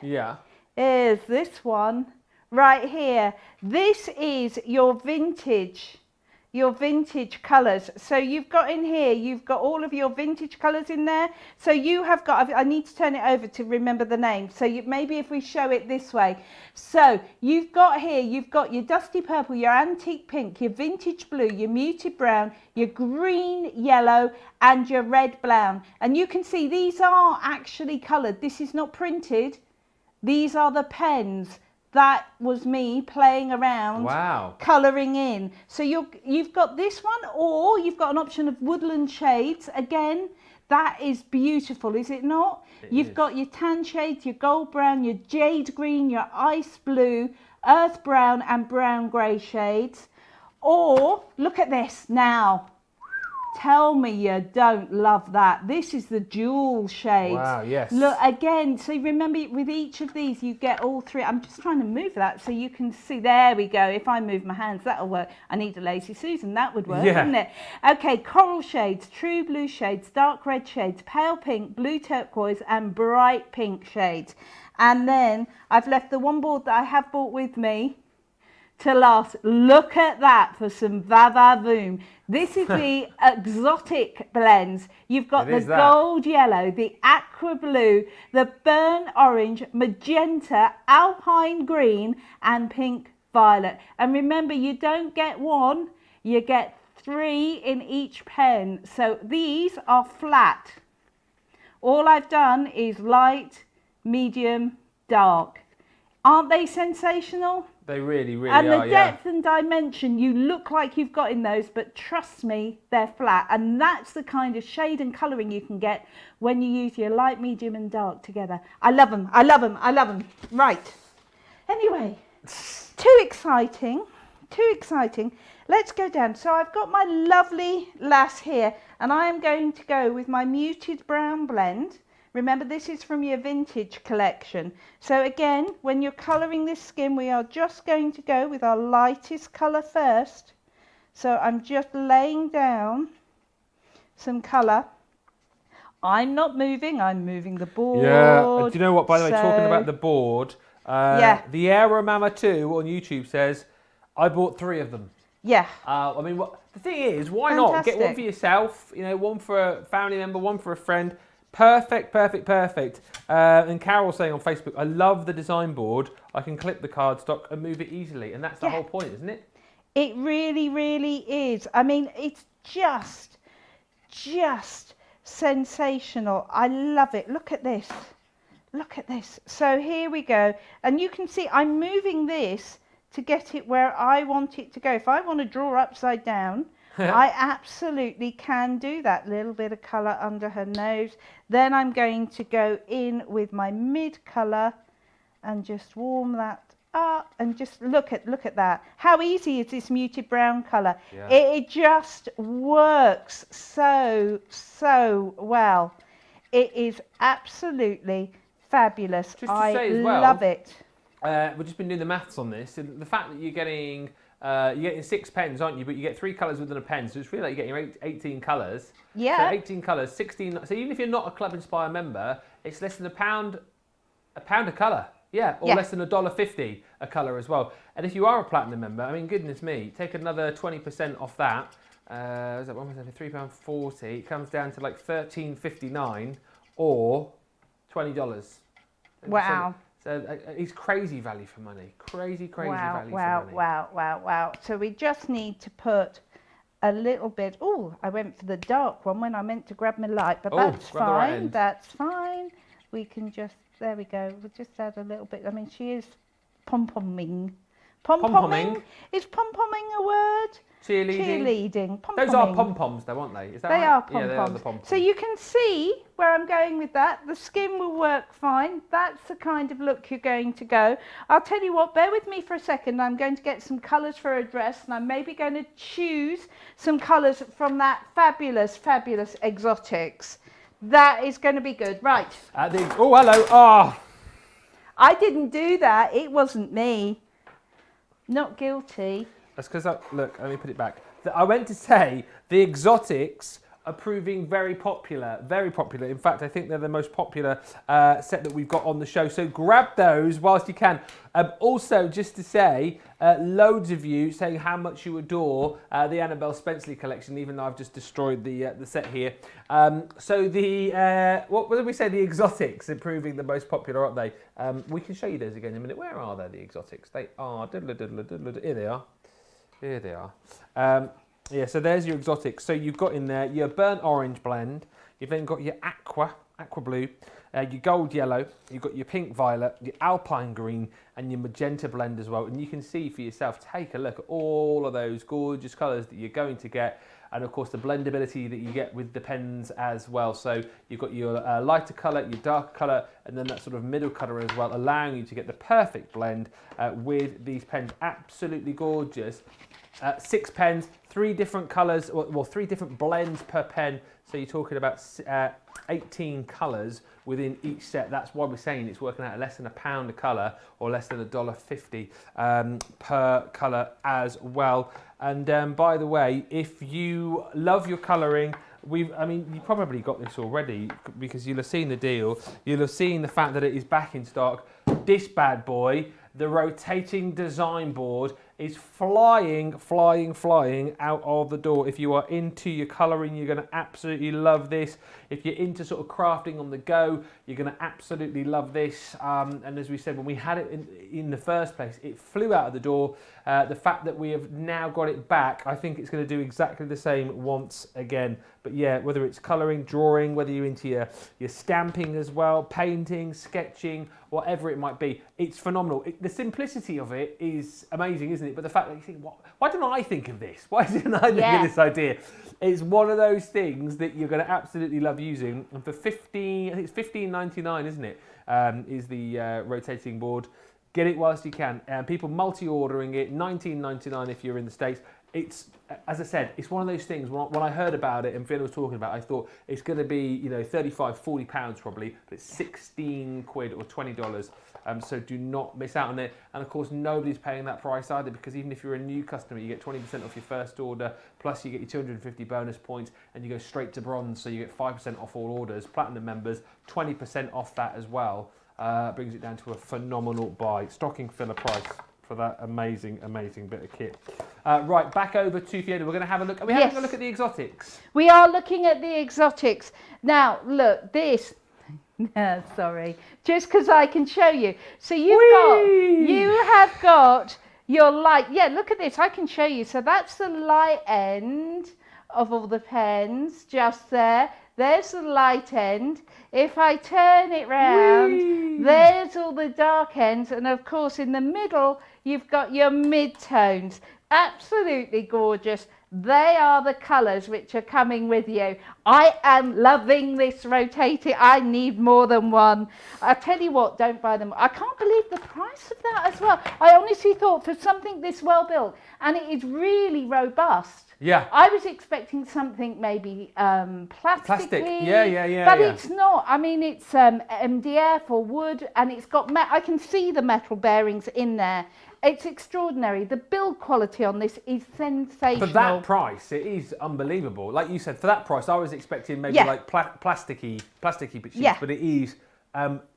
is this one right here. This is your vintage colours. So you've got in here, you've got all of your vintage colours in there. So you have got, I need to turn it over to remember the name. So maybe if we show it this way. So you've got here, you've got your dusty purple, your antique pink, your vintage blue, your muted brown, your green, yellow, and your red brown. And you can see these are actually coloured. This is not printed. These are the pens. That was me playing around, Wow. colouring in. So you've got this one, or you've got an option of woodland shades. Again, that is beautiful, is it not? You've got your tan shades, your gold brown, your jade green, your ice blue, earth brown and brown grey shades. Or, look at this now. Tell me you don't love that. This is the jewel shades. Wow, yes. Look, again, so remember with each of these, you get all three. I'm just trying to move that so you can see. There we go. If I move my hands, that'll work. I need a Lazy Susan. That would work, wouldn't it? Okay, coral shades, true blue shades, dark red shades, pale pink, blue turquoise, and bright pink shades. And then I've left the one board that I have brought with me to last. Look at that for some va-va-voom. This is the exotic blends. You've got the gold yellow, the aqua blue, the burnt orange, magenta, alpine green, and pink violet. And remember, you don't get one, you get 3 in each pen. So these are flat. All I've done is light, medium, dark. Aren't they sensational? They really, really and are, the depth and dimension, you look like you've got in those, but trust me, they're flat. And that's the kind of shade and colouring you can get when you use your light, medium and dark together. I love them, I love them, I love them. Right. Anyway, too exciting. Let's go down. So I've got my lovely lass here, and I am going to go with my muted brown blend. Remember, this is from your vintage collection. So again, when you're colouring this skin, we are just going to go with our lightest colour first. So I'm just laying down some colour. I'm not moving, I'm moving the board. Yeah, do you know what, by the way, talking about the board, the Aero Mama 2 on YouTube says, I bought 3 of them. Yeah. I mean, the thing is, why not? Get one for yourself, you know, one for a family member, one for a friend. Perfect. And Carol's saying on Facebook, I love the design board. I can clip the cardstock and move it easily. And that's the whole point, isn't it? It really, really is. I mean, it's just sensational. I love it. Look at this. Look at this. So here we go. And you can see I'm moving this to get it where I want it to go. If I want to draw upside down, I absolutely can do that. Little bit of colour under her nose. Then I'm going to go in with my mid colour and just warm that up. And just look at that. How easy is this muted brown colour? Yeah. It just works so well. It is absolutely fabulous. I love it. We've just been doing the maths on this. And the fact that you're getting 6 pens, aren't you? But you get 3 colours within a pen, so it's really like you're getting 18 colours. Yeah. So 18 colours, 16. So even if you're not a Club Inspire member, it's less than £1 a colour. Yeah, or less than $1.50 a colour as well. And if you are a Platinum member, I mean, goodness me, take another 20% off that. Is that £3.40? It comes down to like $13.59 or $20. Wow. So it's crazy value for money. Crazy value for money. Wow. So we just need to put a little bit. Oh, I went for the dark one when I meant to grab my light, but that's fine. That's fine. We can just, there we go. We'll just add a little bit. I mean, she is pom-pomming. Pom-pomming? Is pom-pomming a word? Cheerleading. Those are pom-poms though, aren't they? Is that right? They are pom-poms. Yeah, they are the pom-poms. So you can see where I'm going with that. The skin will work fine. That's the kind of look you're going to go. I'll tell you what, bear with me for a second. I'm going to get some colours for a dress, and I'm maybe going to choose some colours from that fabulous exotics. That is going to be good. Right. Oh, hello. Oh. I didn't do that. It wasn't me. Not guilty. That's because, look, let me put it back. I went to say the exotics are proving very popular. In fact, I think they're the most popular set that we've got on the show. So grab those whilst you can. Also, just to say, loads of you saying how much you adore the Annabelle Spenceley collection, even though I've just destroyed the set here. So what did we say? The exotics are proving the most popular, aren't they? We can show you those again in a minute. Where are they, the exotics? They are. Here they are. Yeah, so there's your exotics. So you've got in there your burnt orange blend. You've then got your aqua blue. your gold yellow, you've got your pink violet, your alpine green, and your magenta blend as well. And you can see for yourself, take a look at all of those gorgeous colours that you're going to get. And of course the blendability that you get with the pens as well. So you've got your lighter colour, your darker colour, and then that sort of middle colour as well, allowing you to get the perfect blend with these pens. Absolutely gorgeous. 6 pens, 3 different colours, well 3 different blends per pen. So you're talking about 18 colours within each set. That's why we're saying it's working out at less than £1 a colour, or less than $1.50 per colour as well. And by the way, if you love your colouring, I mean, you probably got this already because you'll have seen the deal. You'll have seen the fact that it is back in stock. This bad boy, the rotating design board, is flying out of the door. If you are into your colouring, you're going to absolutely love this. If you're into sort of crafting on the go, you're going to absolutely love this. And as we said, when we had it in the first place, it flew out of the door. The fact that we have now got it back, I think it's going to do exactly the same once again. But yeah, whether it's colouring, drawing, whether you're into your stamping as well, painting, sketching, whatever it might be, it's phenomenal. The simplicity of it is amazing, isn't it? But the fact that you think, why didn't I think of this? Why didn't I think of this idea? It's one of those things that you're going to absolutely love using. And for I think it's $15.99, isn't it? Is the rotating board. Get it whilst you can. People multi-ordering it, $19.99 if you're in the States. It's, as I said, it's one of those things, when I heard about it and Fiona was talking about it, I thought it's going to be, you know, £35-40 probably, but it's 16 quid or $20. So do not miss out on it. And of course, nobody's paying that price either, because even if you're a new customer, you get 20% off your first order, plus you get your 250 bonus points, and you go straight to bronze, so you get 5% off all orders. Platinum members, 20% off that as well. Brings it down to a phenomenal buy. Stocking filler price for that amazing bit of kit. Right, back over to Fiona. We're going to have a look. Are we having a look at the exotics? We are looking at the exotics. Now, look, this... sorry, just because I can show you. So you have got your light. Yeah, look at this. I can show you. So that's the light end of all the pens just there. There's the light end. If I turn it round, there's all the dark ends. And of course, in the middle, you've got your mid-tones. Absolutely gorgeous. They are the colours which are coming with you. I am loving this rotating. I need more than one. I tell you what, don't buy them. I can't believe the price of that as well. I honestly thought for something this well built, and it is really robust. Yeah. I was expecting something maybe plastic. Yeah. But it's not. I mean, it's MDF or wood, and it's got. I can see the metal bearings in there. It's extraordinary. The build quality on this is sensational. For that price, it is unbelievable. Like you said, for that price, I was expecting maybe like plasticky bits, but it is.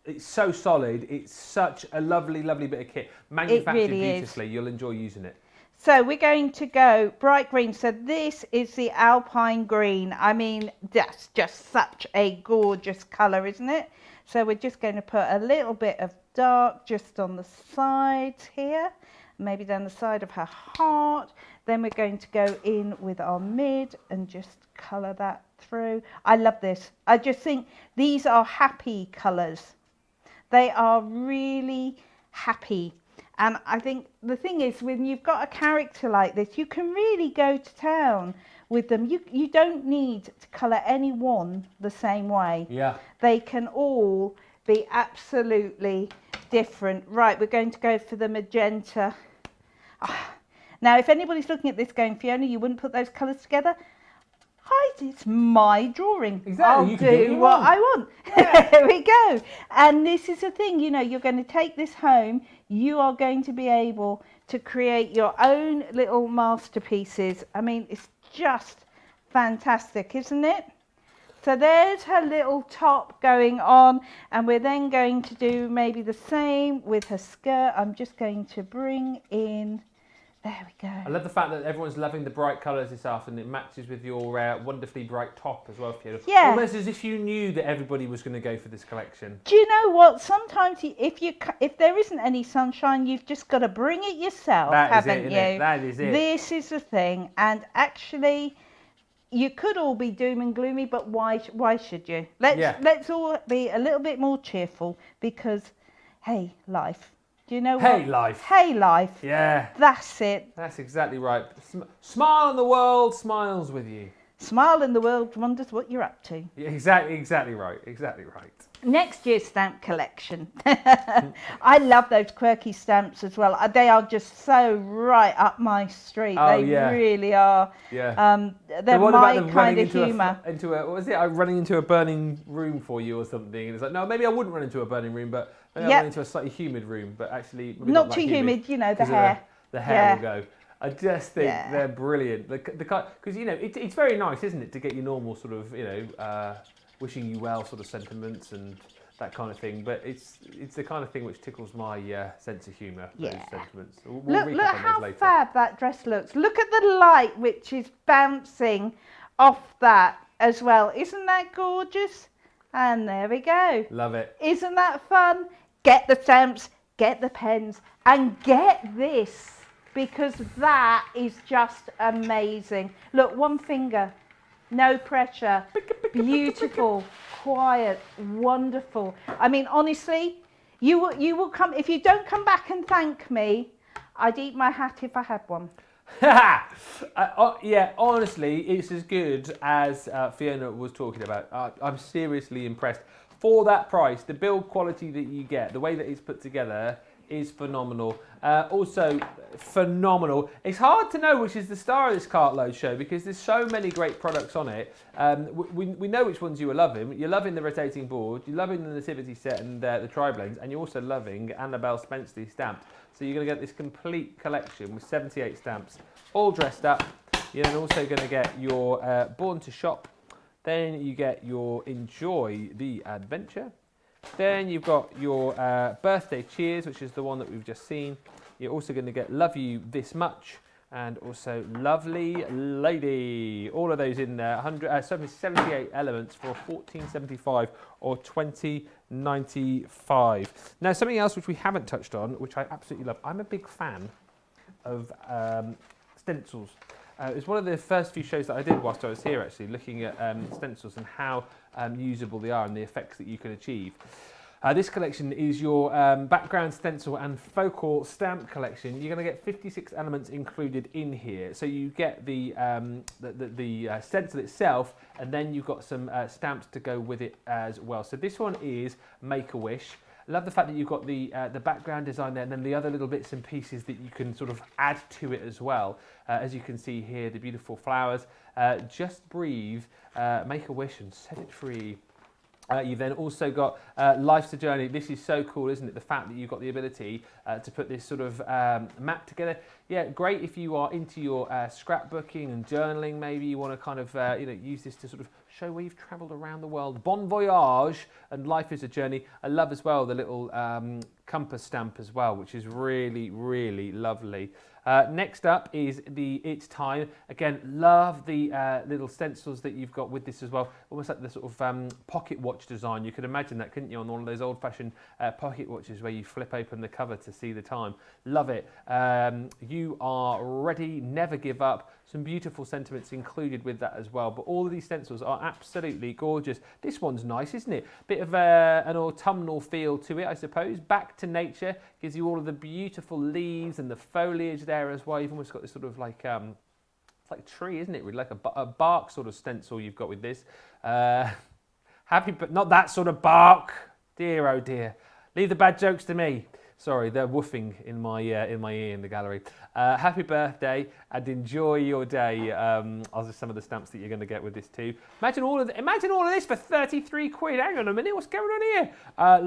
It's so solid. It's such a lovely bit of kit. Manufactured beautifully. You'll enjoy using it. So we're going to go bright green. So this is the Alpine green. I mean, that's just such a gorgeous colour, isn't it? So we're just going to put a little bit of dark just on the sides here, maybe down the side of her heart. Then we're going to go in with our mid and just colour that through. I love this. I just think these are happy colours. They are really happy. And I think the thing is, when you've got a character like this, you can really go to town with them. You don't need to colour any one the same way. Yeah. They can all be absolutely different. Right, we're going to go for the magenta. Now, if anybody's looking at this going, Fiona, you wouldn't put those colours together? It's my drawing. Exactly. I'll do what I want. There we go. And this is the thing, you know, you're going to take this home. You are going to be able to create your own little masterpieces. I mean, it's just fantastic, isn't it? So there's her little top going on, and we're then going to do maybe the same with her skirt. I'm just going to bring in, there we go. I love the fact that everyone's loving the bright colours this afternoon. It matches with your wonderfully bright top as well, Fiona. Yeah. Almost as if you knew that everybody was going to go for this collection. Do you know what? Sometimes if there isn't any sunshine, you've just got to bring it yourself, haven't you? That is it. This is the thing. And actually, you could all be doom and gloomy, but why should you? Let's all be a little bit more cheerful, because hey, life. Do you know Hey, what? life. Hey, life. Yeah. That's it. That's exactly right. Smile and the world smiles with you. Smile and the world wonders what you're up to. Yeah, exactly right. Exactly right. Next year's stamp collection. I love those quirky stamps as well. They are just so right up my street. Oh, they yeah. really are. Yeah. They're my kind of humour. What was it? I'm running into a burning room for you or something. And it's like, no, maybe I wouldn't run into a burning room, but maybe I'll run into a slightly humid room. But actually, maybe not that too humid, you know, the 'cause hair. The hair will go. I just think they're brilliant. Because, you know, it's very nice, isn't it, to get your normal sort of, you know, wishing you well sort of sentiments and that kind of thing. But it's the kind of thing which tickles my sense of humour, those sentiments. We'll look how fab that dress looks. Look at the light which is bouncing off that as well. Isn't that gorgeous? And there we go. Love it. Isn't that fun? Get the stamps, get the pens, and get this, because that is just amazing. Look, one finger, no pressure, beautiful, quiet, wonderful. I mean, honestly, you will come, if you don't come back and thank me, I'd eat my hat if I had one. Yeah, honestly, it's as good as Fiona was talking about. I'm seriously impressed. For that price, the build quality that you get, the way that it's put together is phenomenal. Also, phenomenal. It's hard to know which is the star of this Cartload show because there's so many great products on it. We know which ones you are loving. You're loving the rotating board, you're loving the Nativity Set and the tri-blends, and you're also loving Annabelle Spenceley stamped. So you're going to get this complete collection with 78 stamps, all dressed up. You're then also going to get your Born to Shop. Then you get your Enjoy the Adventure. Then you've got your Birthday Cheers, which is the one that we've just seen. You're also going to get Love You This Much and also Lovely Lady. All of those in there, 78 elements for $14.75 or $20.95. Now, something else which we haven't touched on, which I absolutely love. I'm a big fan of stencils. It's one of the first few shows that I did whilst I was here, actually, looking at stencils and how usable they are and the effects that you can achieve. This collection is your background stencil and focal stamp collection. You're going to get 56 elements included in here. So you get the stencil itself, and then you've got some stamps to go with it as well. So this one is Make-A-Wish. I love the fact that you've got the background design there, and then the other little bits and pieces that you can sort of add to it as well. As you can see here, the beautiful flowers. Just breathe, make a wish and set it free. You've then also got Life's a Journey. This is so cool, isn't it? The fact that you've got the ability to put this sort of map together. Yeah, great if you are into your scrapbooking and journaling. Maybe you want to kind of use this to sort of show where you've travelled around the world. Bon voyage and Life is a Journey. I love as well the little compass stamp as well, which is really, really lovely. Next up is the It's Time. Again, love the little stencils that you've got with this as well. Almost like the sort of pocket watch design. You could imagine that, couldn't you, on one of those old-fashioned pocket watches where you flip open the cover to see the time. Love it. You are ready, never give up. Some beautiful sentiments included with that as well. But all of these stencils are absolutely gorgeous. This one's nice, isn't it? Bit of an autumnal feel to it, I suppose. Back to nature. Gives you all of the beautiful leaves and the foliage there as well. You've almost got this sort of like, it's like a tree, isn't it? Really, like a bark sort of stencil you've got with this. Happy, but not that sort of bark. Dear, oh dear. Leave the bad jokes to me. Sorry, they're woofing in my ear in the gallery. Happy birthday and enjoy your day. Are just some of the stamps that you're going to get with this too. Imagine all of this for 33 quid. Hang on a minute, what's going on here?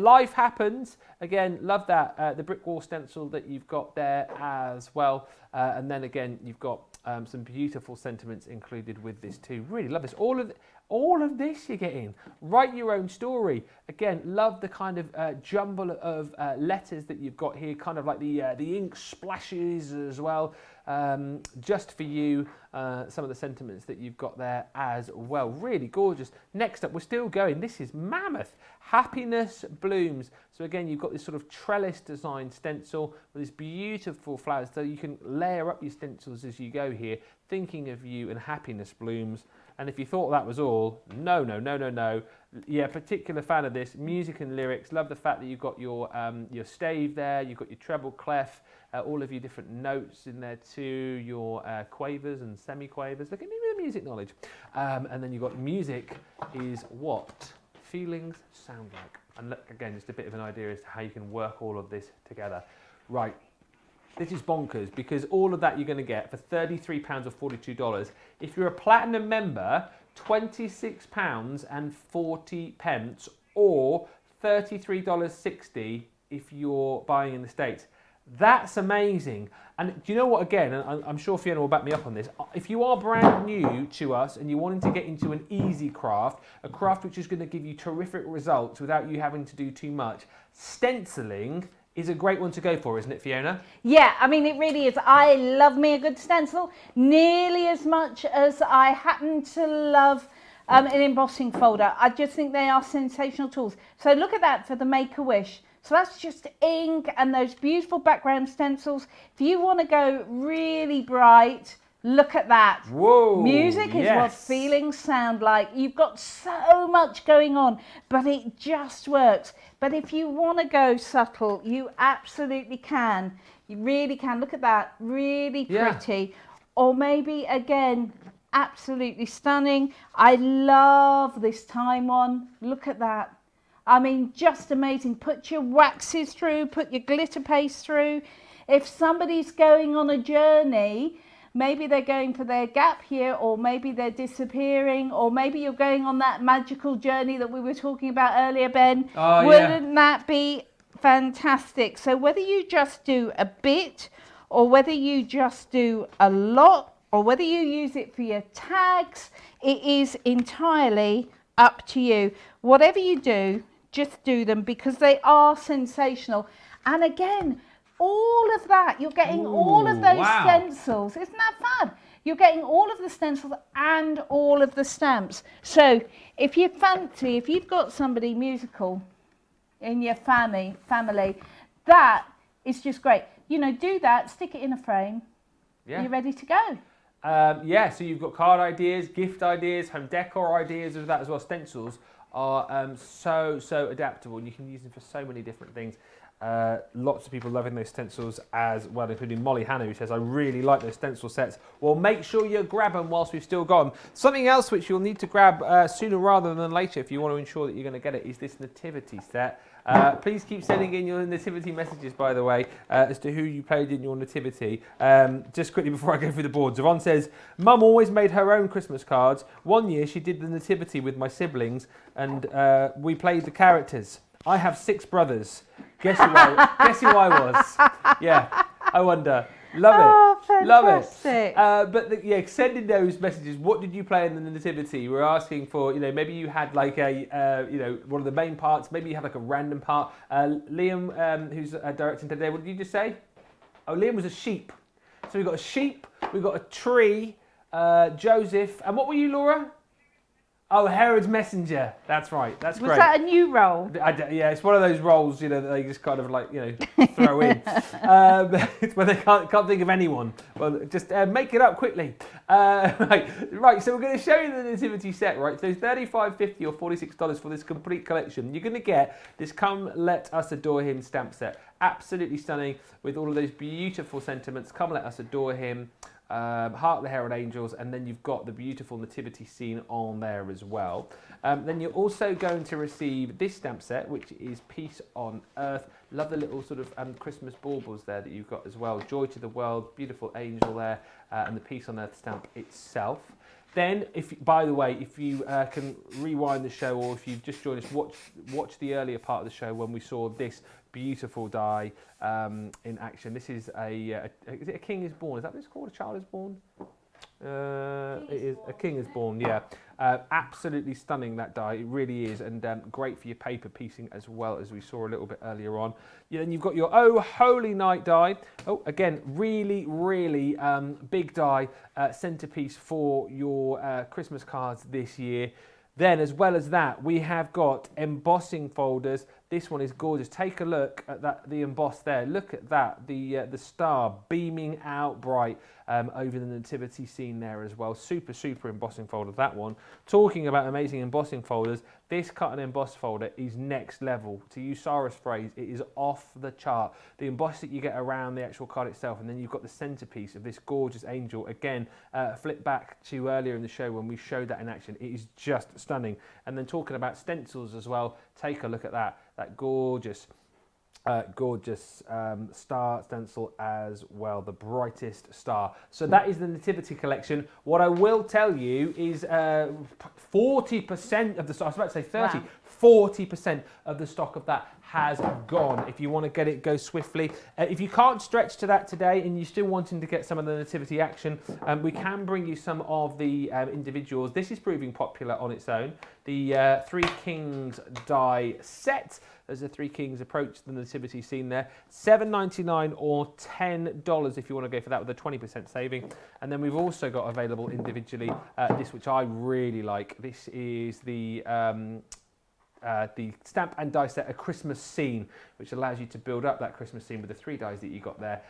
Life Happens. Again, love that. The brick wall stencil that you've got there as well. And then again, you've got some beautiful sentiments included with this too. Really love this. All of this you're getting. Write your own story. Again, love the kind of jumble of letters that you've got here, kind of like the ink splashes as well. Just for you, some of the sentiments that you've got there as well. Really gorgeous. Next up, we're still going. This is Mammoth. Happiness Blooms. So again, you've got this sort of trellis design stencil with this beautiful flowers. So you can layer up your stencils as you go here, thinking of you and happiness blooms. And if you thought that was all, no. Yeah, particular fan of this. Music and lyrics. Love the fact that you've got your stave there. You've got your treble clef. All of your different notes in there too. Your quavers and semi-quavers. Look at me with the music knowledge. And then you've got music is what feelings sound like. And look, again, just a bit of an idea as to how you can work all of this together. Right. This is bonkers because all of that you're going to get for £33 or $42. If you're a platinum member, £26.40 or $33.60 if you're buying in the States. That's amazing. And do you know what, again, and I'm sure Fiona will back me up on this, if you are brand new to us and you're wanting to get into an easy craft, a craft which is going to give you terrific results without you having to do too much, stenciling is a great one to go for, isn't it, Fiona? Yeah, I mean, it really is. I love me a good stencil nearly as much as I happen to love an embossing folder. I just think they are sensational tools. So look at that for the Make-A-Wish. So that's just ink and those beautiful background stencils. If you want to go really bright, look at that. Whoa, music is what feelings sound like. You've got so much going on, but it just works. But if you want to go subtle, you absolutely can. You really can. Look at that, really pretty. Yeah. Or maybe, again, absolutely stunning. I love this time one. Look at that. I mean, just amazing. Put your waxes through, put your glitter paste through. If somebody's going on a journey, maybe they're going for their gap year, or maybe they're disappearing, or maybe you're going on that magical journey that we were talking about earlier, Ben. Oh, wouldn't that be fantastic? So whether you just do a bit, or whether you just do a lot, or whether you use it for your tags, it is entirely up to you. Whatever you do, just do them because they are sensational. And again, all of that, you're getting all of those stencils. Isn't that fun? You're getting all of the stencils and all of the stamps. So if you fancy, if you've got somebody musical in your family, that is just great. You know, do that, stick it in a frame. Yeah. You're ready to go. Yeah, so you've got card ideas, gift ideas, home decor ideas of that as well. Stencils are so adaptable and you can use them for so many different things. Lots of people loving those stencils as well, including Molly Hannah, who says, I really like those stencil sets. Well, make sure you grab them whilst we've still got them. Something else which you'll need to grab sooner rather than later if you want to ensure that you're going to get it is this Nativity set. Please keep sending in your nativity messages, by the way, as to who you played in your nativity. Just quickly before I go through the boards, Yvonne says, Mum always made her own Christmas cards. One year she did the nativity with my siblings and we played the characters. I have 6 brothers. Guess who I was? Yeah, I wonder. Love it. Fantastic. Love it. But yeah, send in those messages. What did you play in the nativity? We're asking for, maybe you had like a, one of the main parts. Maybe you had like a random part. Liam, who's directing today, what did you just say? Oh, Liam was a sheep. So we've got a sheep, we've got a tree, Joseph. And what were you, Laura? Oh, Herod's messenger. That's right. That's great. Was that a new role? Yeah, it's one of those roles, that they just kind of like, throw in. It's where they can't think of anyone. Well, just make it up quickly. Right. So we're going to show you the nativity set, right? So $35, $50 or $46 for this complete collection. You're going to get this Come Let Us Adore Him stamp set. Absolutely stunning with all of those beautiful sentiments. Come Let Us Adore Him. Heart of the Herald Angels, and then you've got the beautiful nativity scene on there as well. Then you're also going to receive this stamp set, which is Peace on Earth. Love the little sort of Christmas baubles there that you've got as well. Joy to the world, beautiful angel there, and the Peace on Earth stamp itself. Then, by the way, if you can rewind the show, or if you've just joined us, watch the earlier part of the show when we saw this beautiful die in action. This is is it a King is Born? Is that what it's called? A Child is Born? It is a King is Born. Yeah, absolutely stunning, that die. It really is, and great for your paper piecing as well, as we saw a little bit earlier on. Yeah, and you've got your Oh Holy Night die. Oh, again, really big die, centerpiece for your Christmas cards this year. Then, as well as that, we have got embossing folders. This one is gorgeous. Take a look at that, the emboss there. Look at that, the star beaming out bright over the nativity scene there as well. Super, super embossing folder, that one. Talking about amazing embossing folders, this cut and emboss folder is next level. To use Sarah's phrase, it is off the chart. The emboss that you get around the actual card itself, and then you've got the centerpiece of this gorgeous angel. Again, flip back to earlier in the show when we showed that in action. It is just stunning. And then talking about stencils as well, take a look at that gorgeous star stencil as well, the brightest star. So that is the Nativity collection. What I will tell you is 40% of the stock, I was about to say 30, wow. 40% of the stock of that has gone. If you want to get it, go swiftly. If you can't stretch to that today and you're still wanting to get some of the Nativity action, we can bring you some of the individuals. This is proving popular on its own. The Three Kings die set. As the Three Kings approach the nativity scene there. $7.99 or $10 if you want to go for that with a 20% saving. And then we've also got available individually this, which I really like. This is the stamp and die set, a Christmas scene, which allows you to build up that Christmas scene with the 3 dies that you got there.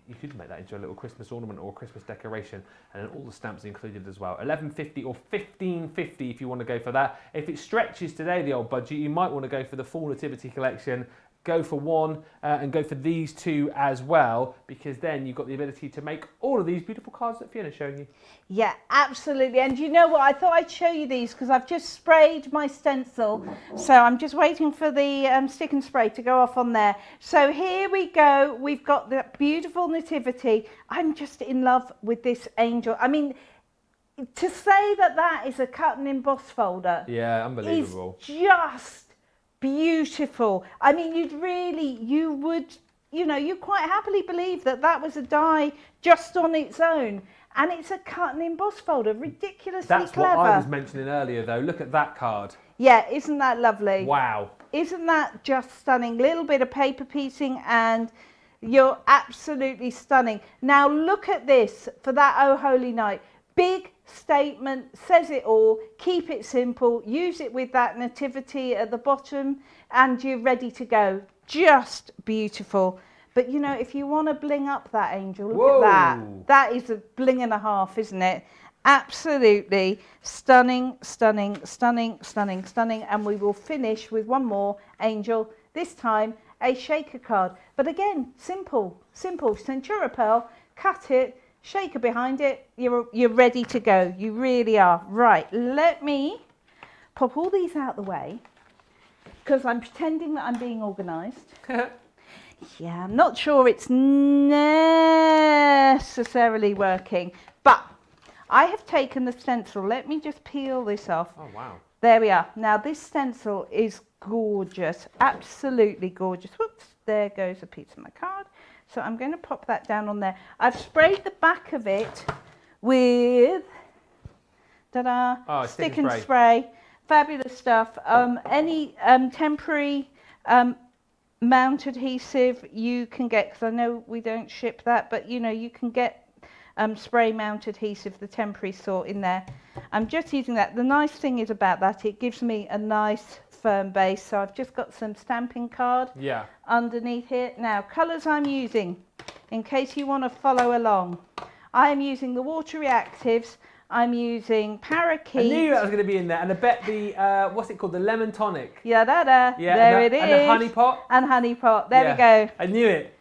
You could make that into a little Christmas ornament or a Christmas decoration, and then all the stamps included as well. $11.50 or $15.50 if you want to go for that. If it stretches today, the old budget, you might want to go for the full Nativity collection. Go for one and go for these 2 as well, because then you've got the ability to make all of these beautiful cards that Fiona's showing you. Yeah, absolutely. And you know what? I thought I'd show you these because I've just sprayed my stencil. So I'm just waiting for the stick and spray to go off on there. So here we go. We've got the beautiful nativity. I'm just in love with this angel. I mean, to say that that is a cut and emboss folder. Yeah, unbelievable. Is just beautiful. I mean, you'd quite happily believe that that was a die just on its own. And it's a cut and emboss folder, ridiculously clever. That's what I was mentioning earlier, though. Look at that card. Yeah, isn't that lovely? Wow. Isn't that just stunning? Little bit of paper piecing and you're absolutely stunning. Now look at this for that Oh Holy Night. Big statement, says it all. Keep it simple. Use it with that nativity at the bottom and you're ready to go. Just beautiful. But you know, if you want to bling up that angel, look at that. That is a bling and a half, isn't it? Absolutely stunning, stunning, stunning, stunning, stunning. And we will finish with one more angel, this time a shaker card. But again, simple, simple. Centura pearl, cut it, shaker behind it, you're ready to go. You really are. Right, let me pop all these out the way because I'm pretending that I'm being organised. Yeah, I'm not sure it's necessarily working, but I have taken the stencil. Let me just peel this off. Oh, wow. There we are. Now, this stencil is gorgeous, absolutely gorgeous. Whoops, there goes a piece of my card. So I'm going to pop that down on there. I've sprayed the back of it with stick and spray. Fabulous stuff. Any temporary mount adhesive you can get, because I know we don't ship that, but you know, you can get spray mount adhesive, the temporary sort in there. I'm just using that. The nice thing is about that, it gives me a nice firm base. So I've just got some stamping card underneath here. Now, colours I'm using, in case you want to follow along, I am using the water reactives. I'm using parakeet. I knew that was going to be in there, and I bet the what's it called, the lemon tonic. Yeah, there it is. And the honey pot. And honey pot. There we go. I knew it.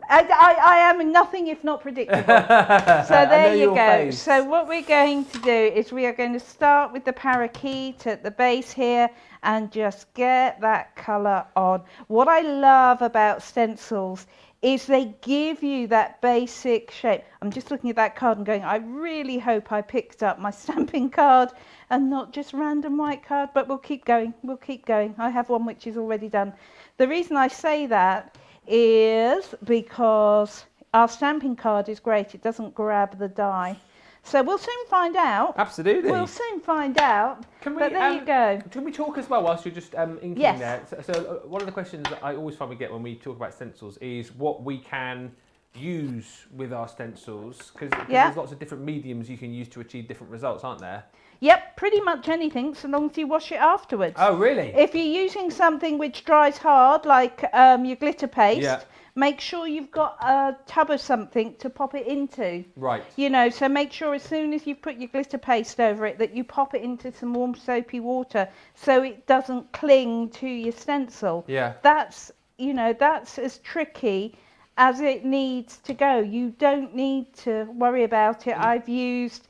I am nothing if not predictable. So there you go. So what we're going to do is we are going to start with the parakeet at the base here and just get that colour on. What I love about stencils is they give you that basic shape. I'm just looking at that card and going, I really hope I picked up my stamping card and not just random white card, but we'll keep going. We'll keep going. I have one which is already done. The reason I say that is because our stamping card is great. It doesn't grab the die. So we'll soon find out. Absolutely. We'll soon find out. But there you go. Can we talk as well whilst you're just inking there? So one of the questions that I always find we get when we talk about stencils is what we can use with our stencils? Because Yeah. there's lots of different mediums you can use to achieve different results, aren't there? Yep, pretty much anything, so long as you wash it afterwards. Oh, really? If you're using something which dries hard, like your glitter paste, Yeah. make sure you've got a tub of something to pop it into. Right. You know, so make sure as soon as you put your glitter paste over it that you pop it into some warm soapy water so it doesn't cling to your stencil. Yeah. That's, you know, that's as tricky as it needs to go. You don't need to worry about it. I've used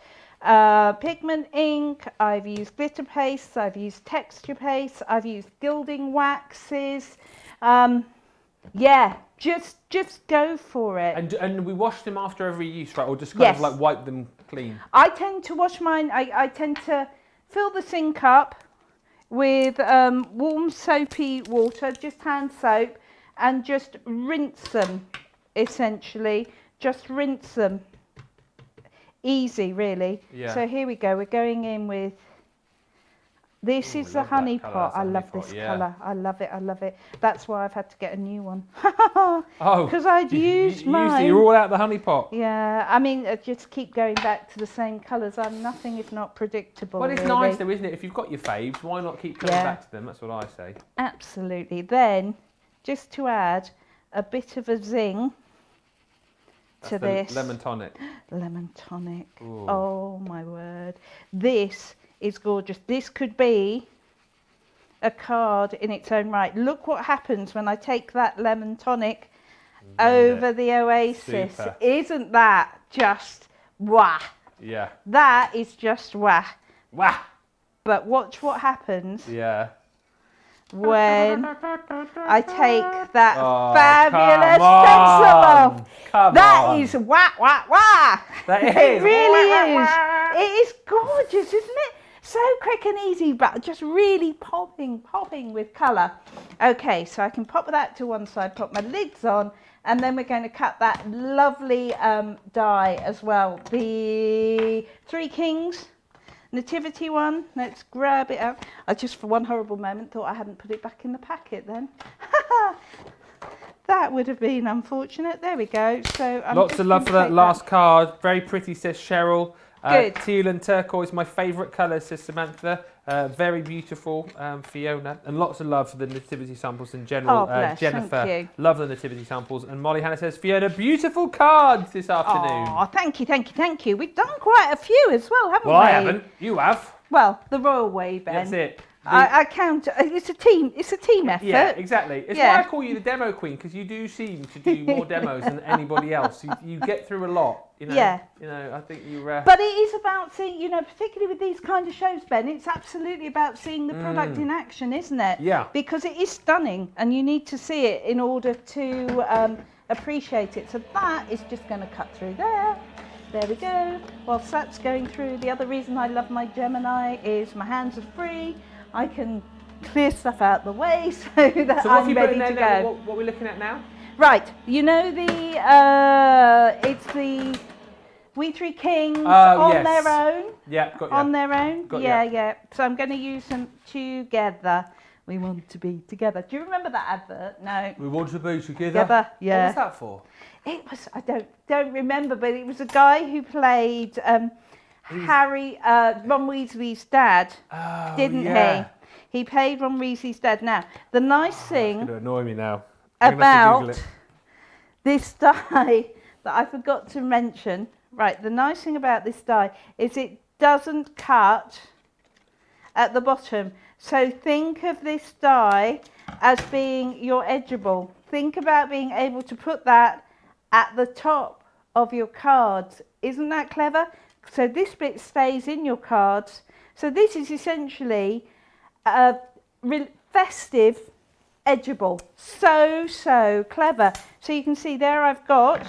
pigment ink, I've used glitter pastes, I've used texture pastes, I've used gilding waxes. Yeah, just go for it. And we wash them after every use, right? Or just kind of Yes. like wipe them clean? I tend to wash mine, I tend to fill the sink up with warm soapy water, just hand soap, and just rinse them, essentially. Just rinse them. Easy, really. Yeah. So here we go. We're going in with, this Ooh, is the love that honey colour, pot. that's a I honey love pot, this yeah. colour. I love it. I love it. That's why I've had to get a new one. Oh. Because I'd used mine. You're all out the honey pot. Yeah, I mean, I just keep going back to the same colours. I'm nothing if not predictable. Well, it's really. nice though, isn't it? If you've got your faves, why not keep coming Yeah. back to them? That's what I say. Absolutely. Then, just to add a bit of a zing That's to the this. lemon tonic. Lemon tonic. Ooh. Oh my word. This is gorgeous. This could be a card in its own right. Look what happens when I take that lemon tonic over the oasis. Super. Isn't that just wah? Yeah. That is just wah. Wah! But watch what happens Yeah. when I take that Oh, fabulous come stencil on. off. Come That on. is wah, wah, wah. That It is. really is. It is gorgeous, isn't it? So quick and easy, but just really popping with colour. Okay, so I can pop that to one side, put my lids on, and then we're going to cut that lovely die as well. The Three Kings Nativity one. Let's grab it out. I just for one horrible moment thought I hadn't put it back in the packet then. That would have been unfortunate. There we go. So I'm Lots just of love gonna for that take last card. Very pretty, says Cheryl. Good. Teal and turquoise, my favourite colour, says Samantha. Very beautiful, Fiona. And lots of love for the nativity samples in general. Oh, bless, Jennifer, thank you. love the nativity samples. And Molly Hannah says, Fiona, beautiful cards this afternoon. Oh, thank you, thank you, thank you. We've done quite a few as well, haven't Well, we? I haven't. You have. Well, the royal way, Ben. That's it. I count. It's a team. It's a team effort. Yeah, exactly. It's Yeah. why I call you the demo queen, because you do seem to do more demos than anybody else. You get through a lot. You know. Yeah. You know, I think you. But it is about seeing, you know, particularly with these kind of shows, Ben, it's absolutely about seeing the product in action, isn't it? Yeah. Because it is stunning and you need to see it in order to appreciate it. So that is just going to cut through there. There we go. Whilst that's going through, the other reason I love my Gemini is my hands are free. I can clear stuff out the way so that So what have I'm you put ready in there to now? go. What we're looking at now? Right, you know it's the We Three Kings Oh, on yes. their own. Yeah, got you. On their own. Got yeah, ya. yeah. So I'm going to use them together. We want to be together. Do you remember that advert? No. We want to be together. Together, yeah. What was that for? It was, I don't remember, but it was a guy who played Harry, Ron Weasley's dad, Oh, didn't yeah. he? He played Ron Weasley's dad. Now, the nice It's thing going to annoy me now. I'm gonna have to Google about it. this die that I forgot to mention, right, the nice thing about this die is it doesn't cut at the bottom. So think of this die as being your edgeable. Think about being able to put that at the top of your cards. Isn't that clever? So this bit stays in your cards. So this is essentially a festive edgeable. So clever. So you can see there I've got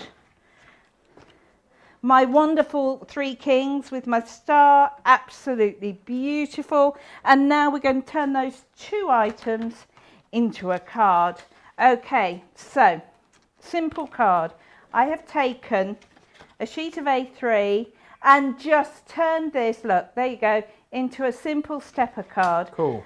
my wonderful Three Kings with my star, absolutely beautiful. And now we're going to turn those two items into a card. Okay, so simple card. I have taken a sheet of A3 and just turned this, look, there you go, into a simple stepper card. Cool.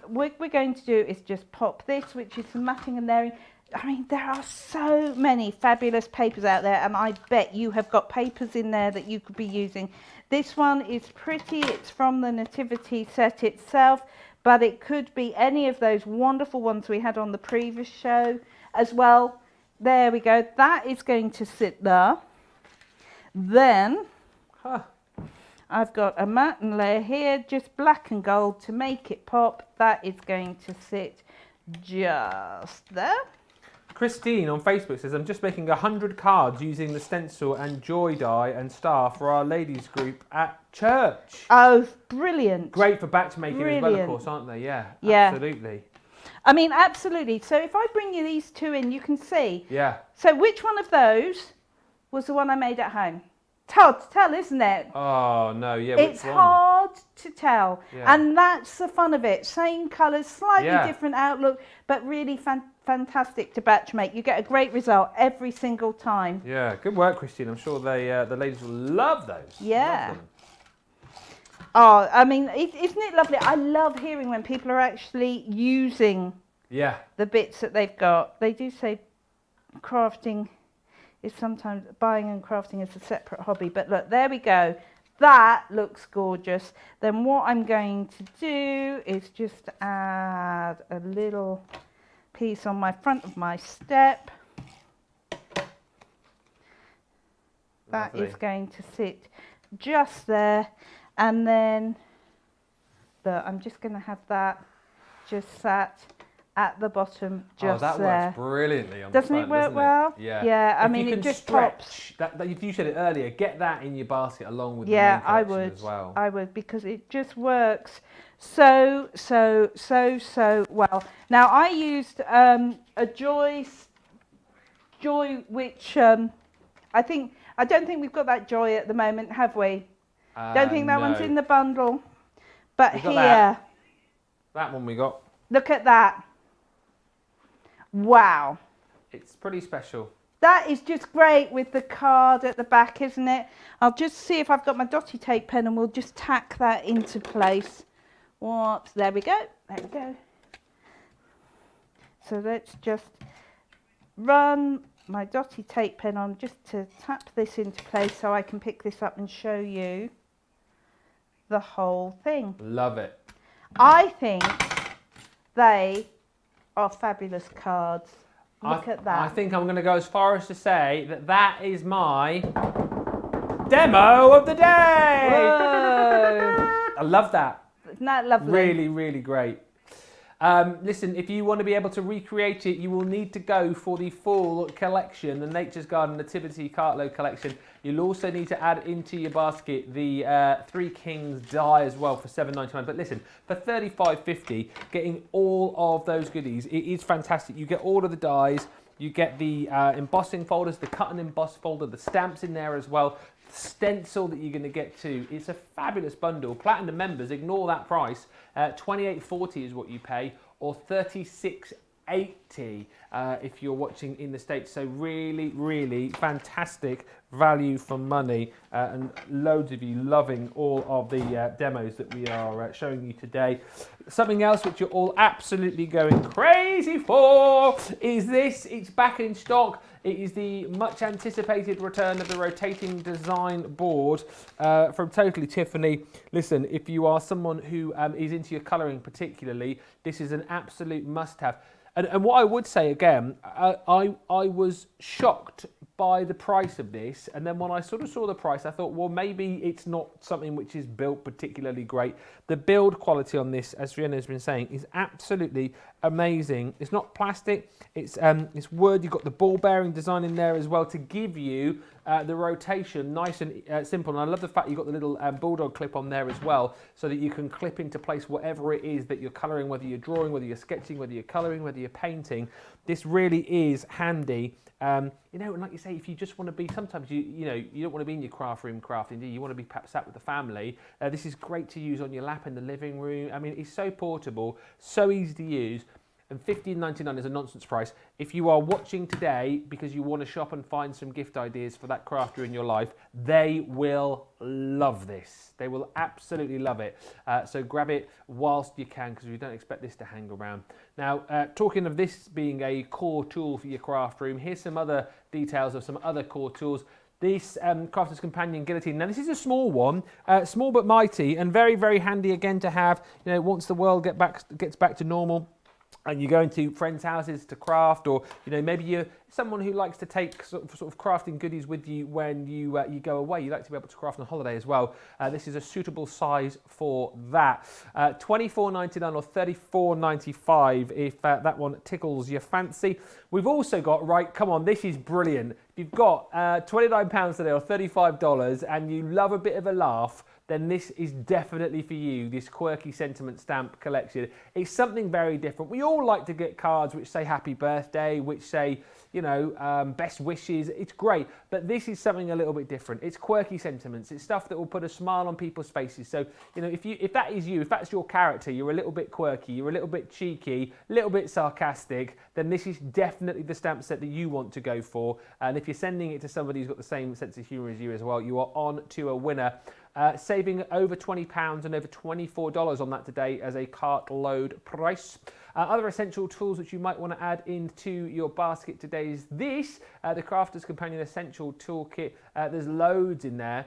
What we're going to do is just pop this, which is some matting and layering. I mean, there are so many fabulous papers out there, and I bet you have got papers in there that you could be using. This one is pretty. It's from the Nativity Set itself, but it could be any of those wonderful ones we had on the previous show as well. There we go. That is going to sit there. Then I've got a matte layer here, just black and gold to make it pop. That is going to sit just there. Christine on Facebook says, I'm just making 100 cards using the stencil and joy die and star for our ladies group at church. Oh, brilliant. Great for batch making as well, of course, aren't they? Yeah, absolutely. I mean, absolutely. So if I bring you these two in, you can see. Yeah. So which one of those was the one I made at home? Hard to tell, isn't it? Oh, no, yeah. It's hard to tell. Yeah. And that's the fun of it. Same colours, slightly Yeah. different outlook, but really fantastic to batch make. You get a great result every single time. Yeah, good work, Christine. I'm sure the ladies will love those. Yeah. Love them. Oh, I mean, isn't it lovely? I love hearing when people are actually using the bits that they've got. They do say crafting is sometimes, buying and crafting is a separate hobby. But look, there we go. That looks gorgeous. Then what I'm going to do is just add a little piece on my front of my step. That is going to sit just there. And then, look, I'm just going to have that just sat at the bottom, just there. Oh, that works brilliantly on Doesn't the it front, work doesn't well? it? Yeah. Yeah, I If mean, you it can just stretch, pops. that you said it earlier, get that in your basket along with the Yeah, main I collection would. as well. I would, because it just works so well. Now, I used a Joy, which I don't think we've got that Joy at the moment, have we? Don't think that one's in the bundle. But We've got here, that one we got. look at that. Wow. It's pretty special. That is just great with the card at the back, isn't it? I'll just see if I've got my dotty tape pen and we'll just tack that into place. Whoops, there we go. There we go. So let's just run my dotty tape pen on just to tap this into place so I can pick this up and show you the whole thing. Love it. I think they are fabulous cards. Look at that. I think I'm going to go as far as to say that that is my demo of the day. Whoa. I love that. Isn't that lovely? Really, really great. Listen, if you want to be able to recreate it, you will need to go for the full collection, the Nature's Garden Nativity Cartload collection. You'll also need to add into your basket the Three Kings die as well for $7.99. But listen, for $35.50, getting all of those goodies, it is fantastic. You get all of the dies, you get the embossing folders, the cut and emboss folder, the stamps in there as well. Stencil that you're going to get too. It's a fabulous bundle. Platinum members, ignore that price. $28.40 is what you pay, or $36.80 if you're watching in the States. So really, really fantastic value for money, and loads of you loving all of the demos that we are showing you today. Something else which you're all absolutely going crazy for is this. It's back in stock. It is the much anticipated return of the rotating design board from Totally Tiffany. Listen, if you are someone who is into your colouring particularly, this is an absolute must-have. And what I would say again, I was shocked by the price of this, and then when I sort of saw the price, I thought, well, maybe it's not something which is built particularly great. The build quality on this, as Fiona has been saying, is absolutely amazing. It's not plastic, it's wood. You've got the ball bearing design in there as well to give you the rotation nice and simple. And I love the fact you've got the little bulldog clip on there as well, so that you can clip into place whatever it is that you're colouring, whether you're drawing, whether you're sketching, whether you're colouring, whether you're painting. This really is handy. You know, and like you say, if you just want to be, sometimes you don't want to be in your craft room crafting, do you? You want to be perhaps sat with the family. This is great to use on your lap in the living room. I mean, it's so portable, so easy to use. and $15.99 is a nonsense price. If you are watching today because you want to shop and find some gift ideas for that crafter in your life, they will love this. They will absolutely love it. So grab it whilst you can, because we don't expect this to hang around. Now, talking of this being a core tool for your craft room, here's some other details of some other core tools. This Crafter's Companion Guillotine. Now, this is a small one, small but mighty, and very, very handy again to have, you know, once the world gets back to normal and you go into friends' houses to craft, or, you know, maybe you're someone who likes to take sort of crafting goodies with you when you go away. You like to be able to craft on a holiday as well. This is a suitable size for that. $24.99 or $34.95 if that one tickles your fancy. We've also got, right, come on, this is brilliant. If you've got £29 today or $35 and you love a bit of a laugh, then this is definitely for you, this Quirky Sentiments stamp collection. It's something very different. We all like to get cards which say happy birthday, which say, you know, best wishes. It's great, but this is something a little bit different. It's Quirky Sentiments. It's stuff that will put a smile on people's faces. So, you know, if that is you, if that's your character, you're a little bit quirky, you're a little bit cheeky, a little bit sarcastic, then this is definitely the stamp set that you want to go for. And if you're sending it to somebody who's got the same sense of humour as you as well, you are on to a winner. Saving over £20 and over $24 on that today as a Cartload price. Other essential tools which you might want to add into your basket today is this, the Crafter's Companion Essential Toolkit. There's loads in there,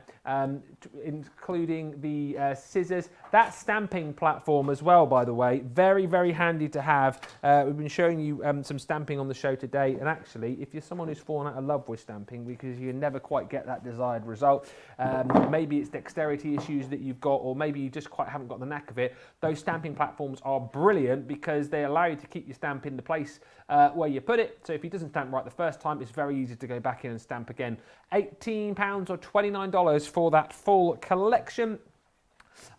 including the scissors. That stamping platform as well, by the way, very, very handy to have. We've been showing you some stamping on the show today, and actually, if you're someone who's fallen out of love with stamping because you never quite get that desired result, maybe it's dexterity issues that you've got, or maybe you just quite haven't got the knack of it, those stamping platforms are brilliant because they allow you to keep your stamp in the place where you put it. So if it doesn't stamp right the first time, it's very easy to go back in and stamp again. £18 or $29 for that full collection.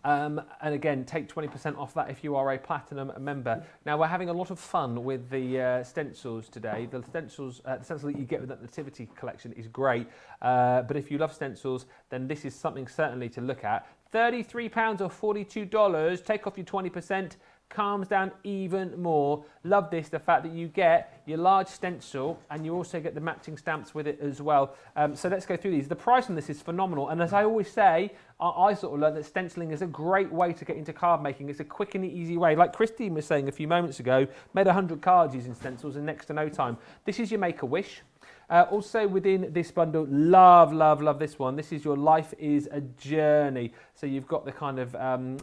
And again, take 20% off that if you are a Platinum member. Now, we're having a lot of fun with the stencils today. The stencil that you get with that Nativity collection is great. But if you love stencils, then this is something certainly to look at. £33 or $42, take off your 20%. Calms down even more. Love this, the fact that you get your large stencil and you also get the matching stamps with it as well. So let's go through these. The price on this is phenomenal, and as I always say, I sort of learned that stenciling is a great way to get into card making. It's a quick and easy way. Like Christine was saying a few moments ago, made 100 cards using stencils in next to no time. This is your Make-A-Wish. Also within this bundle, love this one. This is your Life is a Journey. So you've got the kind of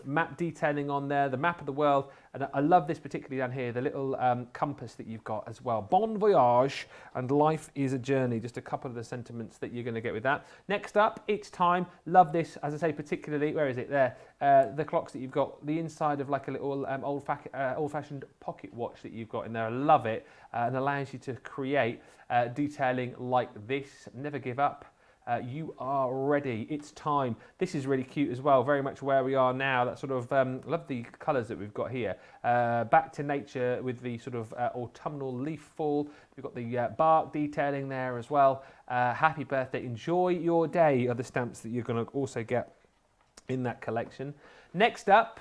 map detailing on there, the map of the world. And I love this particularly down here, the little compass that you've got as well. Bon voyage and Life is a Journey. Just a couple of the sentiments that you're going to get with that. Next up, It's Time. Love this, as I say, particularly, where is it? There. The clocks that you've got, the inside of like a little old-fashioned pocket watch that you've got in there. I love it, and allows you to create detailing like this. Never give up. You are ready. It's time. This is really cute as well. Very much where we are now. That sort of love the colours that we've got here. Back to nature with the sort of autumnal leaf fall. We've got the bark detailing there as well. Happy birthday. Enjoy your day are the stamps that you're going to also get in that collection. Next up,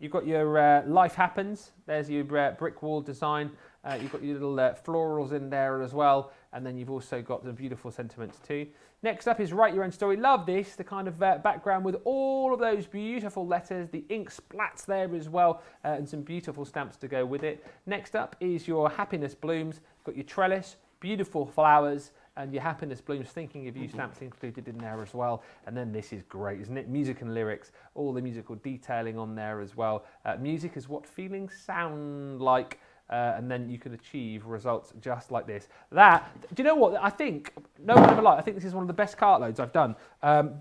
you've got your Life Happens. There's your brick wall design. You've got your little florals in there as well. And then you've also got the beautiful sentiments too. Next up is Write Your Own Story. Love this, the kind of background with all of those beautiful letters, the ink splats there as well, and some beautiful stamps to go with it. Next up is your Happiness Blooms. Got your trellis, beautiful flowers, and your Happiness Blooms Thinking of You stamps included in there as well. And then this is great, isn't it? Music and lyrics, all the musical detailing on there as well. Music is what feelings sound like. And then you can achieve results just like this. Do you know what? I think, no one ever lied, I think this is one of the best cart loads I've done.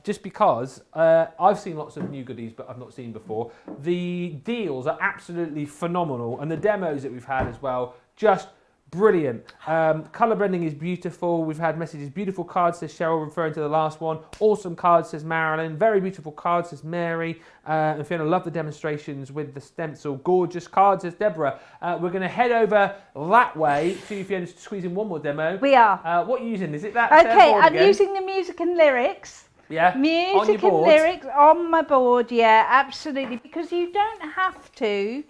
Just because I've seen lots of new goodies, but I've not seen before. The deals are absolutely phenomenal, and the demos that we've had as well, just brilliant. Colour blending is beautiful. We've had messages. Beautiful cards, says Cheryl, referring to the last one. Awesome cards, says Marilyn. Very beautiful cards, says Mary. And Fiona, love the demonstrations with the stencil. Gorgeous cards, says Deborah. We're going to head over that way. See if Fiona's squeezing one more demo. We are. What are you using? Is it that? Okay, board I'm again? using the music and lyrics. Yeah. Music and lyrics on my board. Yeah, absolutely. Because you don't have to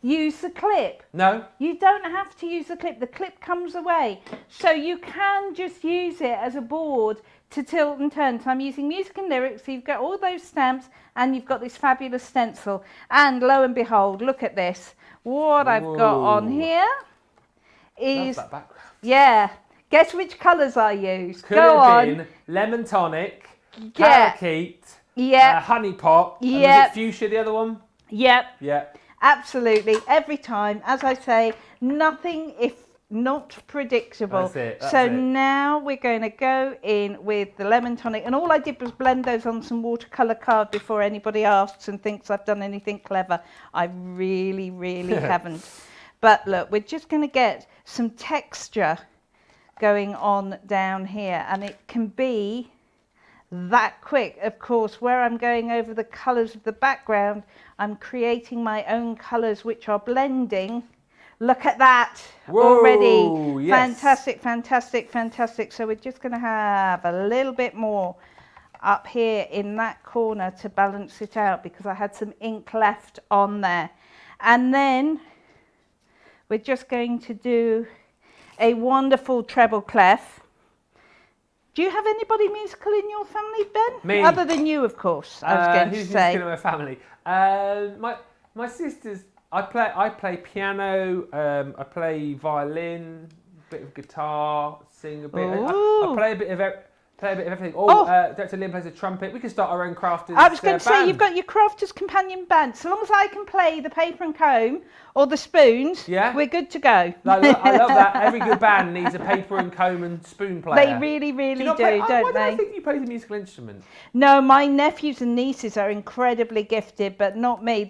use the clip. No. You don't have to use the clip. The clip comes away. So you can just use it as a board to tilt and turn. So I'm using music and lyrics. So you've got all those stamps and you've got this fabulous stencil. And lo and behold, look at this. What I've got on here is... Love that background. Yeah. Guess which colours I used. Could Go have on. been lemon tonic, Yeah. parakeet, Yeah. honey pot. Yeah. Was it fuchsia, the other one? Yep. Yeah. Absolutely. Every time. As I say, nothing if not predictable. That's it. That's so it. now we're going to go in with the lemon tonic. And all I did was blend those on some watercolour card before anybody asks and thinks I've done anything clever. I really, really haven't. But look, we're just going to get some texture going on down here. And it can be that quick. Of course, where I'm going over the colours of the background, I'm creating my own colours which are blending. Look at that. Whoa, already. yes. Fantastic, fantastic, fantastic. So we're just going to have a little bit more up here in that corner to balance it out because I had some ink left on there. And then we're just going to do a wonderful treble clef. Do you have anybody musical in your family, Ben? Me. Other than you, of course, I was going who's to say. musical in my family? My sisters, I play piano, I play violin, a bit of guitar, sing a bit. I play a bit of everything. Dr. Liam plays the trumpet. We can start our own crafters. I was going to say, band. you've got your Crafters Companion Band. So long as I can play the paper and comb or the spoons, we're good to go. I love that. Every good band needs a paper and comb and spoon player. They really, really do, don't they? Why do I think you play the musical instrument? No, my nephews and nieces are incredibly gifted, but not me.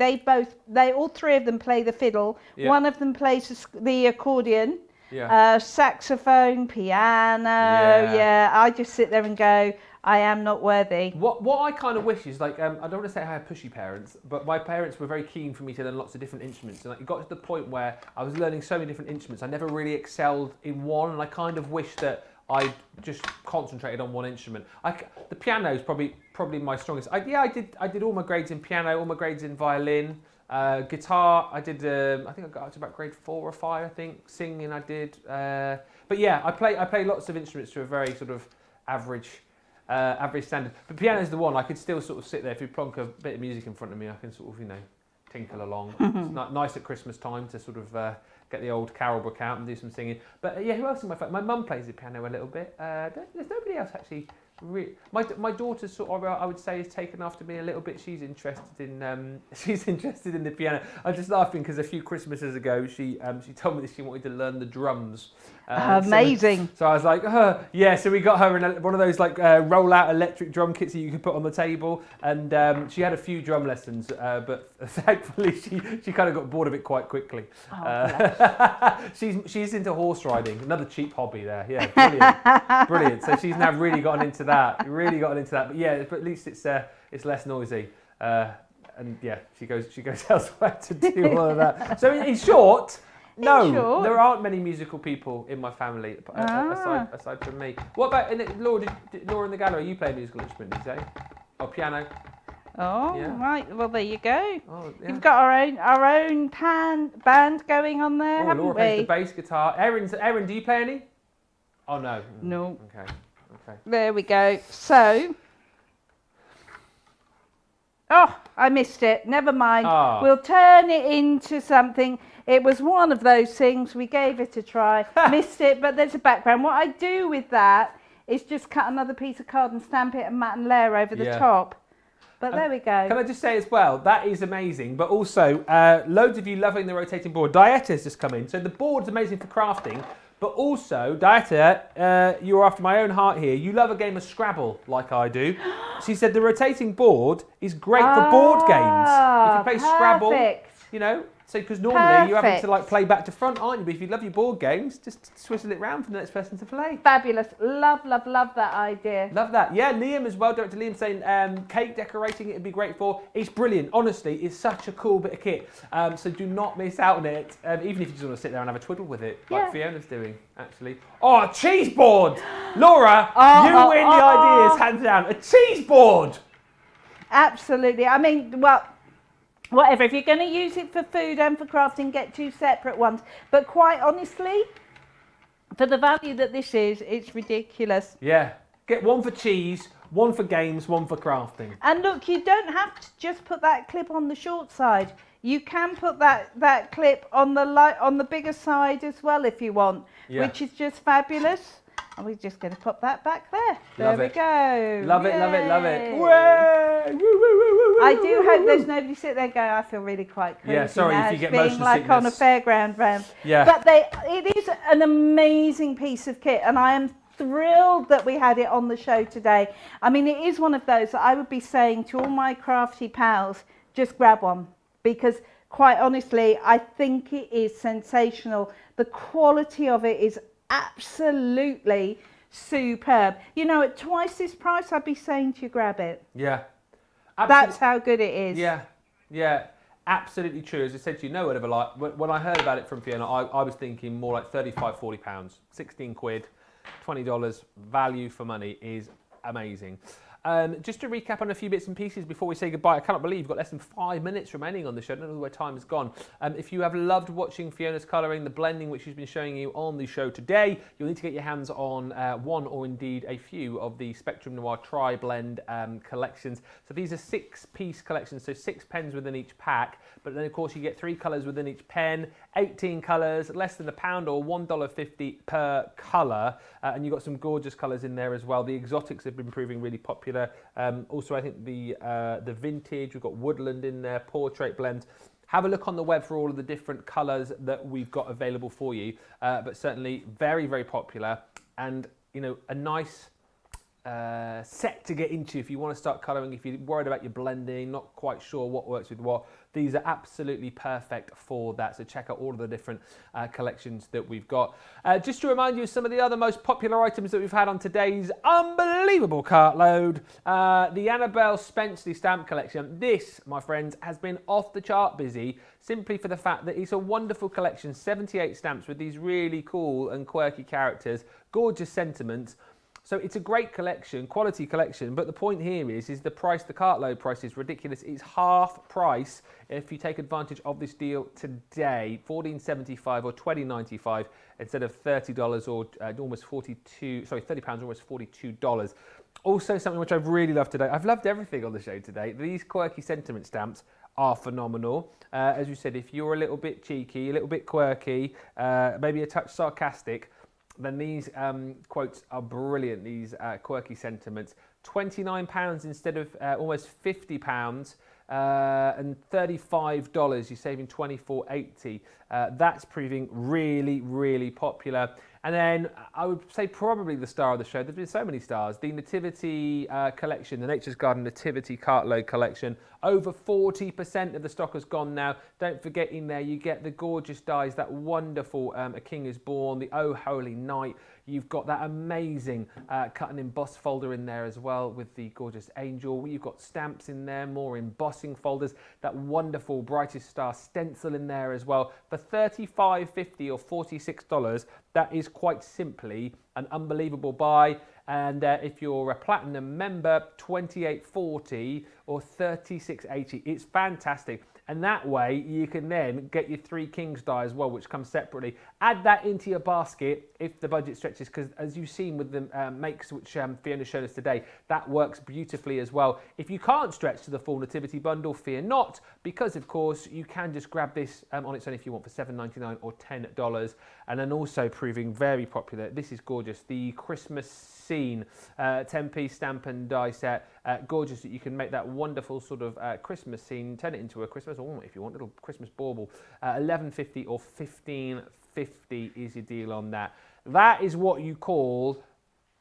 All three of them play the fiddle. Yeah. One of them plays the accordion. Yeah. Saxophone, piano, I just sit there and go, I am not worthy. What I kind of wish is like, I don't want to say I had pushy parents, but my parents were very keen for me to learn lots of different instruments. And like, it got to the point where I was learning so many different instruments, I never really excelled in one, and I kind of wish that I just concentrated on one instrument. The piano is probably my strongest. I did all my grades in piano, all my grades in violin. Guitar, I did. I think I got up to about grade 4 or 5. I think singing, I did. But yeah, I play lots of instruments to a very sort of average standard. But piano is the one I could still sort of sit there. If you plonk a bit of music in front of me, I can sort of tinkle along. It's nice at Christmas time to sort of get the old carol book out and do some singing. But yeah, who else in my family? My mum plays the piano a little bit. There's nobody else actually. My daughter sort of, I would say, is taken after me a little bit. She's interested in the piano. I'm just laughing because a few Christmases ago she told me that she wanted to learn the drums. Amazing. So I was like, yeah. So we got her in one of those like roll-out electric drum kits that you can put on the table, and she had a few drum lessons, but thankfully she kind of got bored of it quite quickly. She's into horse riding, another cheap hobby there. Yeah, brilliant. So she's now really gotten into that. But yeah, but at least it's less noisy. And yeah, she goes elsewhere to do all of that. So in short. No, there aren't many musical people in my family aside from me. What about Laura in the gallery? You play a musical instrument, did you say? Or piano? Oh, yeah. Right. Well, there you go. Oh, yeah. You've got our own band going on there, haven't Laura we? plays the bass guitar. Erin, do you play any? Oh no. No. Okay. There we go. So. Oh, I missed it. Never mind. Oh. We'll turn it into something. It was one of those things. We gave it a try. Missed it, but there's a background. What I do with that is just cut another piece of card and stamp it and matte and layer over the top. But there we go. Can I just say as well, that is amazing. But also, loads of you loving the rotating board. Dieta's just come in. So the board's amazing for crafting. But also, Dieta, you're after my own heart here. You love a game of Scrabble, like I do. She said the rotating board is great for board games. If you play Scrabble, so because normally you're having to like play back to front, aren't you? But if you love your board games, just swizzle it round for the next person to play. Fabulous. Love that idea. Love that. Yeah, Liam as well, Dr. Liam saying cake decorating it'd be great for. It's brilliant. Honestly, it's such a cool bit of kit. So do not miss out on it, even if you just want to sit there and have a twiddle with it, like Fiona's doing, actually. Oh, a cheese board! Laura, you win the ideas, hands down. A cheese board! Absolutely. I mean, well, whatever. If you're going to use it for food and for crafting, get 2 separate ones. But quite honestly, for the value that this is, it's ridiculous. Yeah. Get one for cheese, one for games, one for crafting. And look, you don't have to just put that clip on the short side. You can put that clip on the bigger side as well if you want, which is just fabulous. And we're just going to pop that back there. There we go. Love it, love it, love it. Way! Woo, woo, woo, woo, I do hope there's nobody sit there going, I feel really quite crazy. Yeah, sorry now. if you get being motion like sickness. on a fairground round. Yeah. But it is an amazing piece of kit, and I am thrilled that we had it on the show today. I mean, it is one of those that I would be saying to all my crafty pals, just grab one, because quite honestly, I think it is sensational. The quality of it is absolutely superb. You know, at twice this price, I'd be saying to you, grab it. Yeah. That's how good it is. Yeah, yeah, absolutely true. As I said to you, no whatever. Like when I heard about it from Fiona, I was thinking more like 35, 40 pounds, 16 quid, $20 value for money is amazing. Just to recap on a few bits and pieces before we say goodbye, I cannot believe you've got less than 5 minutes remaining on the show. I don't know where time has gone. If you have loved watching Fiona's colouring, the blending which she's been showing you on the show today, you'll need to get your hands on one or indeed a few of the Spectrum Noir Tri-Blend collections. So these are 6-piece collections, so 6 pens within each pack, but then of course you get 3 colours within each pen, 18 colours, less than £1 or $1.50 per colour, and you've got some gorgeous colours in there as well. The exotics have been proving really popular. Also, I think the vintage, we've got woodland in there, portrait blends. Have a look on the web for all of the different colours that we've got available for you, but certainly very, very popular, and you know, a nice set to get into if you want to start colouring, if you're worried about your blending, not quite sure what works with what. These are absolutely perfect for that, so check out all of the different collections that we've got. Just to remind you of some of the other most popular items that we've had on today's unbelievable cartload, the Annabelle Spenceley stamp collection. This, my friends, has been off the chart busy, simply for the fact that it's a wonderful collection, 78 stamps with these really cool and quirky characters, gorgeous sentiments. So it's a great collection, quality collection, but the point here is the price, the cartload price is ridiculous. It's half price if you take advantage of this deal today, $14.75 or $20.95 instead of $30 or almost £30, almost $42. Also something which I've really loved today, I've loved everything on the show today. These Quirky Sentiment stamps are phenomenal. As you said, if you're a little bit cheeky, a little bit quirky, maybe a touch sarcastic, then these quotes are brilliant, these Quirky Sentiments. £29 instead of almost £50, and $35, you're saving $24.80. That's proving really, really popular. And then I would say probably the star of the show, there's been so many stars, the Nativity collection, the Nature's Garden Nativity Cartload collection. Over 40% of the stock has gone now. Don't forget, in there you get the gorgeous dies, that wonderful A King is Born, the Oh Holy Night. You've got that amazing cut and emboss folder in there as well with the gorgeous angel. You've got stamps in there, more embossing folders, that wonderful Brightest Star stencil in there as well. For $35.50 or $46, that is quite simply an unbelievable buy. And if you're a platinum member, $28.40 or $36.80. It's fantastic. And that way you can then get your 3 Kings die as well, which comes separately. Add that into your basket if the budget stretches, because as you've seen with the makes which Fiona showed us today, that works beautifully as well. If you can't stretch to the full Nativity bundle, fear not, because of course you can just grab this on its own if you want for $7.99 or $10. And then also proving very popular, this is gorgeous, the Christmas Scene 10-piece stamp and die set. Gorgeous that you can make that wonderful sort of Christmas scene, turn it into a Christmas ornament if you want, little Christmas bauble. $11.50 or $15.50 is your deal on that. That is what you call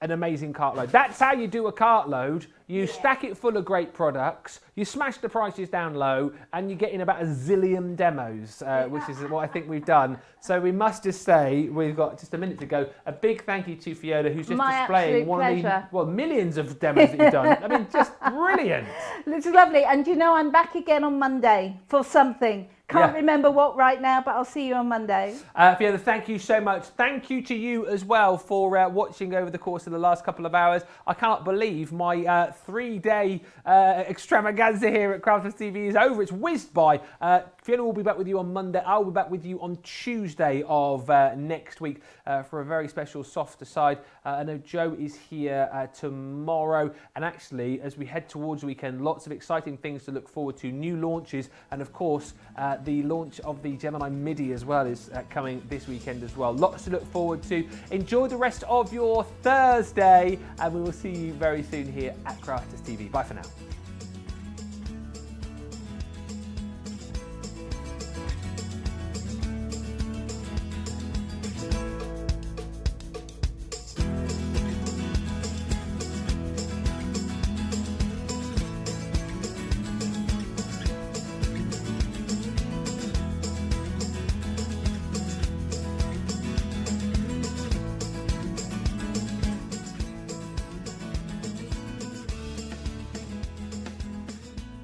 an amazing cartload. That's how you do a cartload. You stack it full of great products, you smash the prices down low, and you're getting about a zillion demos, which is what I think we've done. So we must just say, we've got just a minute to go. A big thank you to Fiona, who's just displaying one of the millions of demos that you've done. I mean, just brilliant. It's lovely. And you know, I'm back again on Monday for something. Can't remember what right now, but I'll see you on Monday. Fiona, thank you so much. Thank you to you as well for watching over the course of the last couple of hours. I cannot believe my 3-day extravaganza here at Crafters TV is over. It's whizzed by. Fiona will be back with you on Monday. I'll be back with you on Tuesday of next week for a very special softer side. I know Joe is here tomorrow, and actually as we head towards the weekend, lots of exciting things to look forward to, new launches, and of course the launch of the Gemini MIDI as well is coming this weekend as well. Lots to look forward to. Enjoy the rest of your Thursday, and we will see you very soon here at Crafters TV. Bye for now.